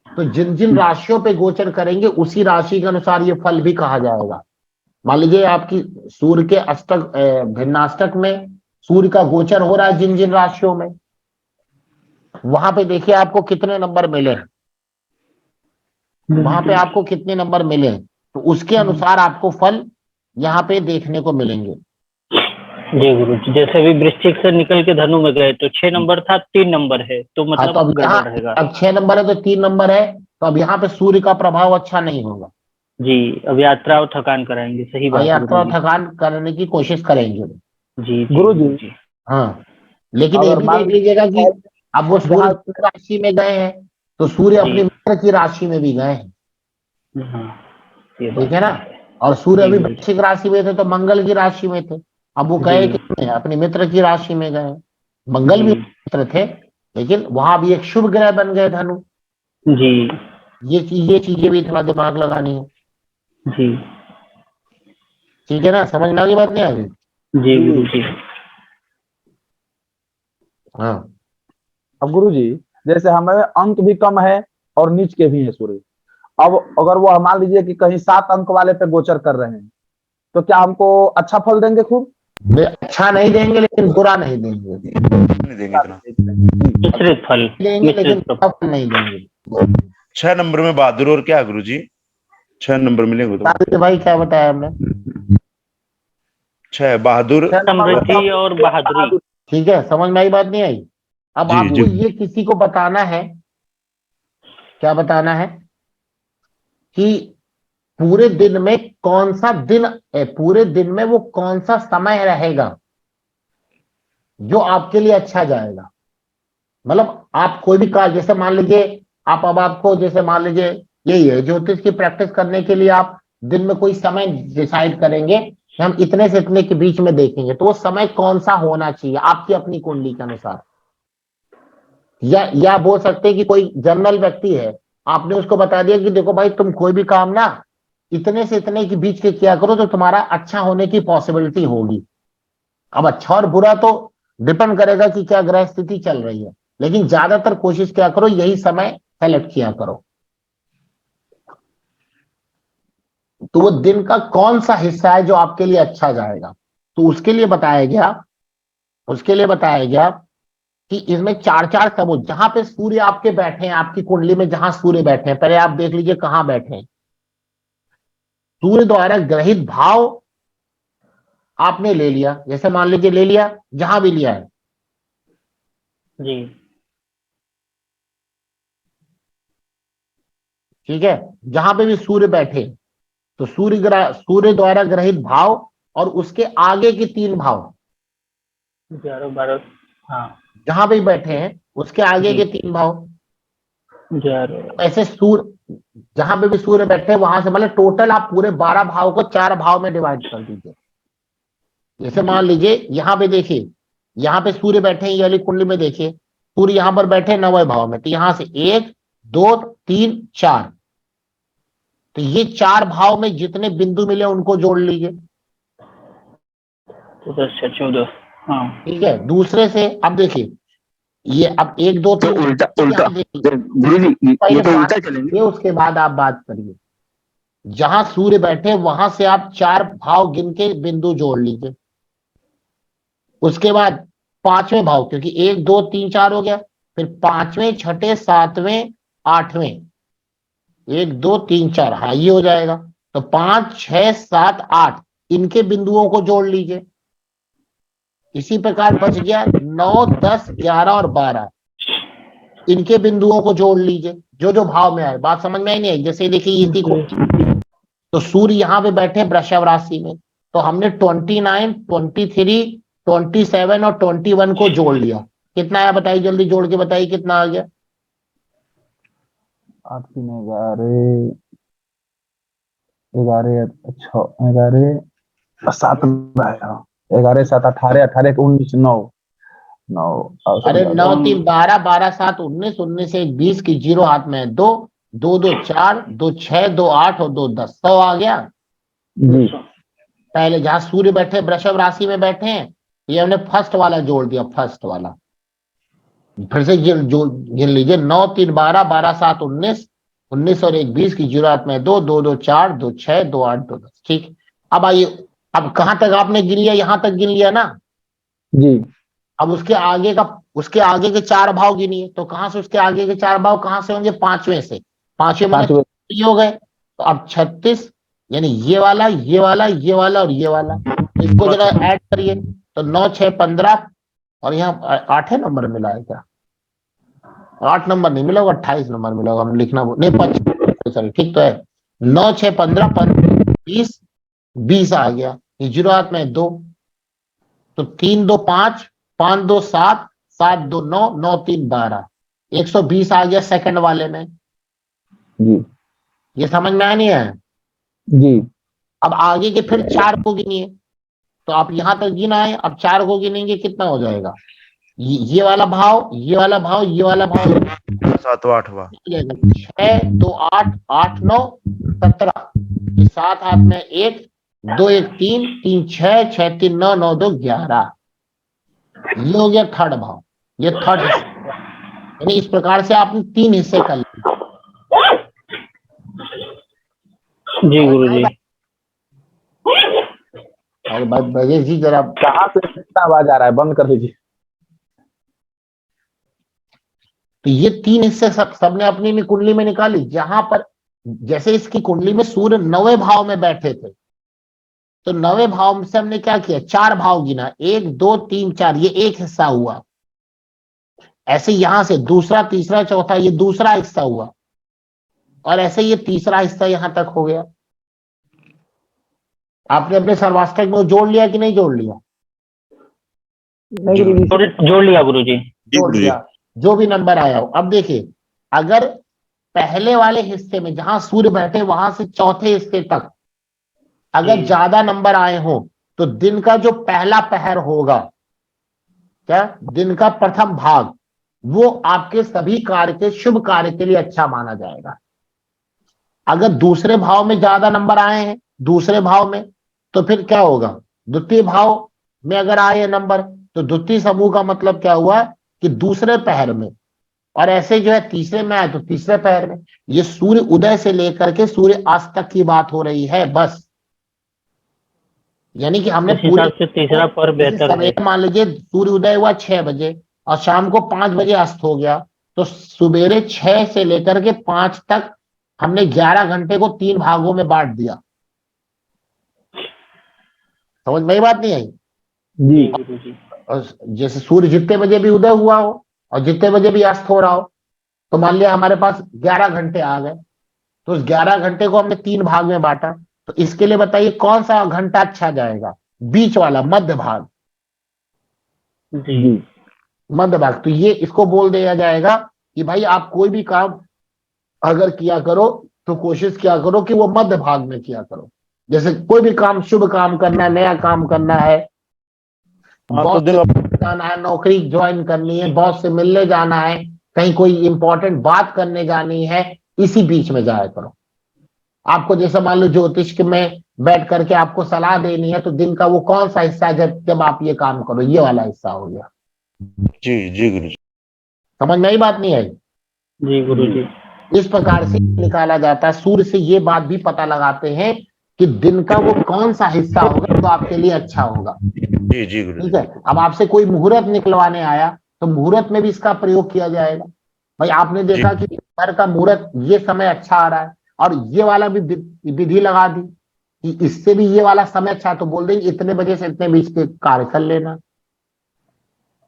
A: तो जिन जिन राशियों पे गोचर करेंगे उसी राशि के अनुसार ये फल भी कहा जाएगा। मान लीजिए आपकी सूर्य के अष्टक भिन्नाष्टक में सूर्य का गोचर हो रहा है जिन जिन राशियों में, वहां पे देखिए आपको कितने नंबर मिले हैं, वहां पे आपको कितने नंबर मिले हैं, तो उसके अनुसार आपको फल यहाँ पे देखने को मिलेंगे।
E: जी गुरु जी, जैसे अभी वृश्चिक से निकल के धनु में गए तो 6 नंबर था, 3 नंबर है, तो
A: हाँ, तो
E: मतलब
A: अब यहाँ
E: गड़बड़ रहेगा।
A: अब 6 नंबर है तो 3 नंबर है, तो अब यहाँ पे सूर्य का प्रभाव अच्छा नहीं होगा।
E: जी, अब यात्रा और थकान कराएंगे, सही बात है
A: यात्रा और
E: गुरु
A: थकान करने की कोशिश करेंगे।
E: जी।
C: गुरु जी,
A: हाँ, लेकिन ये
C: अगर
A: भी
C: मान
A: देख लीजिएगा कि अब वो सूर्य
C: जहाँ
A: मित्र राशि में गए हैं तो सूर्य
E: जी।
A: अपनी मित्र की राशि में भी गए हैं।
E: हाँ, ये
A: ठीक
E: बात
A: है ना,
E: है।
A: और सूर्य
E: जी
A: अभी
E: गुरु जी।
A: वृश्चिक राशि में थे तो मंगल की राशि में थे, अब वो गए
E: जी।
A: किसमें, अपने मित्र की राशि में गए। मंगल भी
E: जी।
A: मित्र थे लेकिन वहां भी एक शुभ ग्रह बन गए धनु।
E: जी।
A: ये चीजें भी थोड़ा दिमाग लगानी है।
E: जी।
A: ठीक है ना, समझ में आ गई बात नहीं आ गई?
E: जी गुरु जी।
A: हाँ,
C: अब गुरु जी, जैसे हमें अंक भी कम है और नीच के भी है सूर्य, अब अगर वो मान लीजिए कि कहीं 7 अंक वाले पे गोचर कर रहे हैं तो क्या हमको अच्छा फल देंगे खूब?
A: वे अच्छा नहीं देंगे लेकिन बुरा नहीं देंगे।
F: नहीं देंगे इतना।
E: मिश्रित फल।
A: देंगे लेकिन
E: मिश्रित
A: बुरा फल नहीं देंगे।
F: 6 नंबर में बहादुर और क्या गुरु जी? 6 नंबर मिलेंगे तो।
A: बता भाई क्या बताया हमने?
F: 6 बहादुर।
E: समृद्धि और बहादुरी।
A: ठीक है, समझ में आई बात नहीं आई? अब
F: जी
A: आपको
F: जी।
A: ये किसी को बताना है, क्या बताना है कि पूरे दिन में कौन सा दिन, पूरे दिन में वो कौन सा समय रहेगा जो आपके लिए अच्छा जाएगा। मतलब आप कोई भी कार्य, जैसे मान लीजिए आप, अब आपको जैसे मान लीजिए यही है ज्योतिष की प्रैक्टिस करने के लिए आप दिन में कोई समय डिसाइड करेंगे कि हम इतने से इतने के बीच में देखेंगे, तो वो समय कौन सा होना चाहिए आपकी अपनी कुंडली के अनुसार। या बोल सकते हैं कि कोई जनरल व्यक्ति है, आपने उसको बता दिया कि देखो भाई तुम कोई भी काम ना इतने से इतने के बीच के किया करो तो तुम्हारा अच्छा होने की पॉसिबिलिटी होगी। अब अच्छा और बुरा तो डिपेंड करेगा कि क्या ग्रह स्थिति चल रही है, लेकिन ज्यादातर कोशिश क्या करो यही समय सेलेक्ट किया करो। तो वो दिन का कौन सा हिस्सा है जो आपके लिए अच्छा जाएगा, तो उसके लिए बताया गया कि इसमें 4-4 समुद्र, जहां पे सूर्य आपके बैठे हैं, आपकी कुंडली में जहां सूर्य बैठे हैं, पहले आप देख लीजिए कहां बैठे हैं। सूर्य द्वारा ग्रहित भाव आपने ले लिया, जैसे मान लीजिए ले लिया, जहां भी लिया है।
E: जी।
A: ठीक है, जहां पे भी सूर्य बैठे तो सूर्य द्वारा ग्रहित भाव और उसके आगे के 3 भाव
E: 11 12। हाँ।
A: जहां भी बैठे हैं उसके आगे
E: जी।
A: के 3 भाव।
E: 11।
A: ऐसे सूर्य जहां पे भी सूर्य बैठे हैं वहां से मतलब टोटल आप पूरे 12 भाव को 4 भाव में डिवाइड कर दीजिए। जैसे मान लीजिए यहाँ पे देखिए, यहाँ पे सूर्य बैठे हैं, ये वाली कुंडली में देखिए सूर्य यहाँ पर बैठे 9वें भाव में, तो यहां से 1 2 3 4, तो ये 4 भाव में जितने बिंदु मिले उनको जोड़ लीजिए।
E: 10 से 14। हाँ।
A: ठीक है, दूसरे से अब देखिए ये अब 1 2
G: तो
A: 3
G: उल्टा उल्टा
A: यहाँ देखिए,
G: गुरु जी, ये
A: पहले
G: तो
A: बात
G: उल्टा चलेंगे।
A: करिए उसके बाद आप बात करिए। जहां सूर्य बैठे वहां से आप 4 भाव गिन के बिंदु जोड़ लीजिए। उसके बाद 5वें भाव, क्योंकि 1 2 3 4 हो गया, फिर 5वें 6ठे 7वें 8वें, 1 2 3 4, हाँ ये हो जाएगा। तो 5 6 7 8 इनके बिंदुओं को जोड़ लीजिए। इसी प्रकार बच गया 9 10 11 और 12, इनके बिंदुओं को जोड़ लीजिए जो जो भाव में आए। बात समझ में आई नहीं आई? जैसे देखिए इसी को, तो सूर्य यहाँ पे बैठे वृषभ राशि में, तो हमने 29 23 27 और 21 को जोड़ लिया। कितना आया बताइए, जल्दी जोड़ के बताइए कितना आ गया।
C: 8 3 11 11 11 7 आएगा, 11 7 18 18 19 9 9
A: अरे 9 3 12 12 7 19 19 1 20 की जीरो हाथ में है 2 2 2 4 2 6 2 8 और 2 10 100 आ गया।
C: जी
A: पहले जहां सूर्य बैठे वृषभ राशि में बैठे हैं, ये हमने फर्स्ट वाला जोड़ दिया, फर्स्ट वाला। फिर से गिन लीजिए, 9 3 12 12 7 19 19 और 1 20 की जीरो हाथ में 2 2 2 4 2 6 2 8 2 10। ठीक, अब आइए, अब कहां तक आपने गिन लिया? यहां तक गिन लिया ना।
C: जी
A: अब उसके आगे के चार भाव गिनिए, तो कहां से उसके आगे के चार भाव कहां से होंगे? पांचवें से। पांचवें माने
C: पांचवें।
A: ये हो गए, तो अब 36, यानी ये वाला ये वाला ये वाला और ये वाला, इसको जरा ऐड करिए, तो 9 6 15 और यहाँ 8 नंबर मिला है क्या? 8 नंबर नहीं मिला होगा, 28 नंबर मिला होगा, हम लिखना नहीं 25, सॉरी ठीक तो है। 9 6 15 15 20 20 आ गया, ये जीरो हाथ में 2, तो 3 2 5 5 2 7 7 2 9 9 3 12, 120 आ गया सेकंड वाले में।
C: जी
A: ये समझ में आया नहीं है?
C: जी
A: अब आगे के फिर 4 को गिनिए, तो आप यहां तक गिनाए, अब 4 को गिनेंगे कितना हो जाएगा? ये वाला भाव, ये वाला भाव, ये वाला भाव,
F: 7वां 8वां
A: 6 2 8 8 9 17, 7 हाथ में 1 2 1 3 3 6 6 3 9 9 2 11, ये हो गया थर्ड भाव, ये थर्ड हिस्सा। यानी इस प्रकार से आपने 3 हिस्से कर लिए।
E: जी गुरुजी।
A: और ब्रजेश जी जरा,
C: कहाँ से कितना आवाज आ रहा है? बंद कर दीजिए।
A: तो ये 3 हिस्से सबने अपनी में कुंडली में निकाली। जहां पर जैसे इसकी कुंडली में सूर्य 9वें भाव में बैठे थे, तो 9वें भाव से हमने क्या किया? 4 भाव गिना, 1 2 3 4, ये एक हिस्सा हुआ। ऐसे यहां से दूसरा तीसरा चौथा, ये दूसरा हिस्सा हुआ, और ऐसे ये तीसरा हिस्सा यहां तक हो गया। आपने अपने सर्वाष्टक में जोड़ लिया कि नहीं जोड़ लिया?
C: नहीं गुरुजी।
E: जोड़ लिया गुरुजी।
A: जोड़ लिया, जो भी नंबर आया हो। अब देखिए, अगर पहले वाले हिस्से में जहां सूर्य बैठे वहां से चौथे हिस्से तक अगर ज्यादा नंबर आए हो, तो दिन का जो पहला पहर होगा, क्या दिन का प्रथम भाग, वो आपके सभी कार्य के शुभ कार्य के लिए अच्छा माना जाएगा। अगर दूसरे भाव में ज्यादा नंबर आए हैं, दूसरे भाव में, तो फिर क्या होगा? द्वितीय भाव में अगर आए नंबर, तो द्वितीय समूह का मतलब क्या हुआ कि दूसरे पहर में, और ऐसे जो है तीसरे में आए तो तीसरे पहर में। ये सूर्य उदय से लेकर के सूर्य अस्त तक की बात हो रही है बस। यानी कि हमने पूरे
E: से तीसरा पर बेहतर है।
A: मान लीजिए सूर्य उदय हुआ 6 बजे और शाम को 5 बजे अस्त हो गया, तो सुबेरे 6 से लेकर के 5 तक हमने 11 घंटे को 3 भागों में बांट दिया। समझ में बात नहीं आई?
C: जी
A: और जैसे सूर्य जितने बजे भी उदय हुआ हो और जितने बजे भी अस्त हो रहा हो, तो मान लिया हमारे पास 11 घंटे आ गए, तो उस 11 घंटे को हमने 3 भाग में बांटा। तो इसके लिए बताइए कौन सा घंटा अच्छा जाएगा? बीच वाला, मध्य भाग।
E: जी
A: मध्य भाग। तो ये इसको बोल दिया जाएगा कि भाई आप कोई भी काम अगर किया करो तो कोशिश किया करो कि वो मध्य भाग में किया करो। जैसे कोई भी काम, शुभ काम करना है, नया काम करना है, बॉस से जाना है, नौकरी ज्वाइन करनी है, बॉस से मिलने जाना है, कहीं कोई इंपॉर्टेंट बात करने जानी है, इसी बीच में जाया करो। आपको जैसे मान लो ज्योतिष में बैठ करके आपको सलाह देनी है, तो दिन का वो कौन सा हिस्सा है जब आप ये काम करो? ये वाला हिस्सा हो गया।
I: जी जी गुरुजी।
A: समझ में आई बात नहीं आई?
E: जी गुरुजी।
A: इस प्रकार से निकाला जाता है। सूर्य से ये बात भी पता लगाते हैं कि दिन का वो कौन सा हिस्सा होगा तो आपके लिए अच्छा होगा।
I: जी जी गुरुजी।
A: ठीक है। अब आपसे कोई मुहूर्त निकलवाने आया, तो मुहूर्त में भी इसका प्रयोग किया जाएगा। भाई आपने देखा कि घर का मुहूर्त ये समय अच्छा आ रहा है, और ये वाला भी विधि लगा दी कि इससे भी ये वाला समय अच्छा, तो बोल देंगे इतने बजे से इतने बीच के कार्य कर लेना।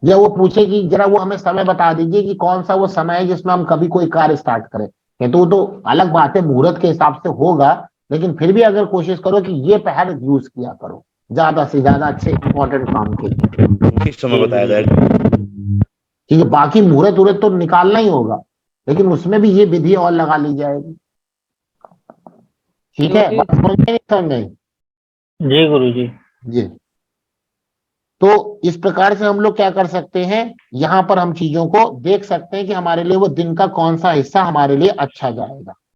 A: या वो पूछे कि जरा वो हमें समय बता दीजिए कि कौन सा वो समय है जिसमें हम कभी कोई कार्य स्टार्ट करें। तो वो तो अलग बात है, मुहूर्त के हिसाब से होगा, लेकिन फिर भी अगर कोशिश करो कि ये पहर यूज किया करो ज्यादा से ज्यादा अच्छे इंपॉर्टेंट काम के लिए।
I: किस समय बताया जाएगा?
A: क्योंकि बाकी मुहूर्त उहूर्त तो निकालना ही होगा, लेकिन उसमें भी ये विधि और लगा ली जाएगी। ठीक है, बात समझ में नहीं? समझ में?
E: जी गुरुजी।
A: जी। तो इस प्रकार से हम लोग क्या कर सकते हैं, यहाँ पर हम चीजों को देख सकते हैं कि हमारे लिए वो दिन का कौन सा हिस्सा हमारे लिए अच्छा जाएगा।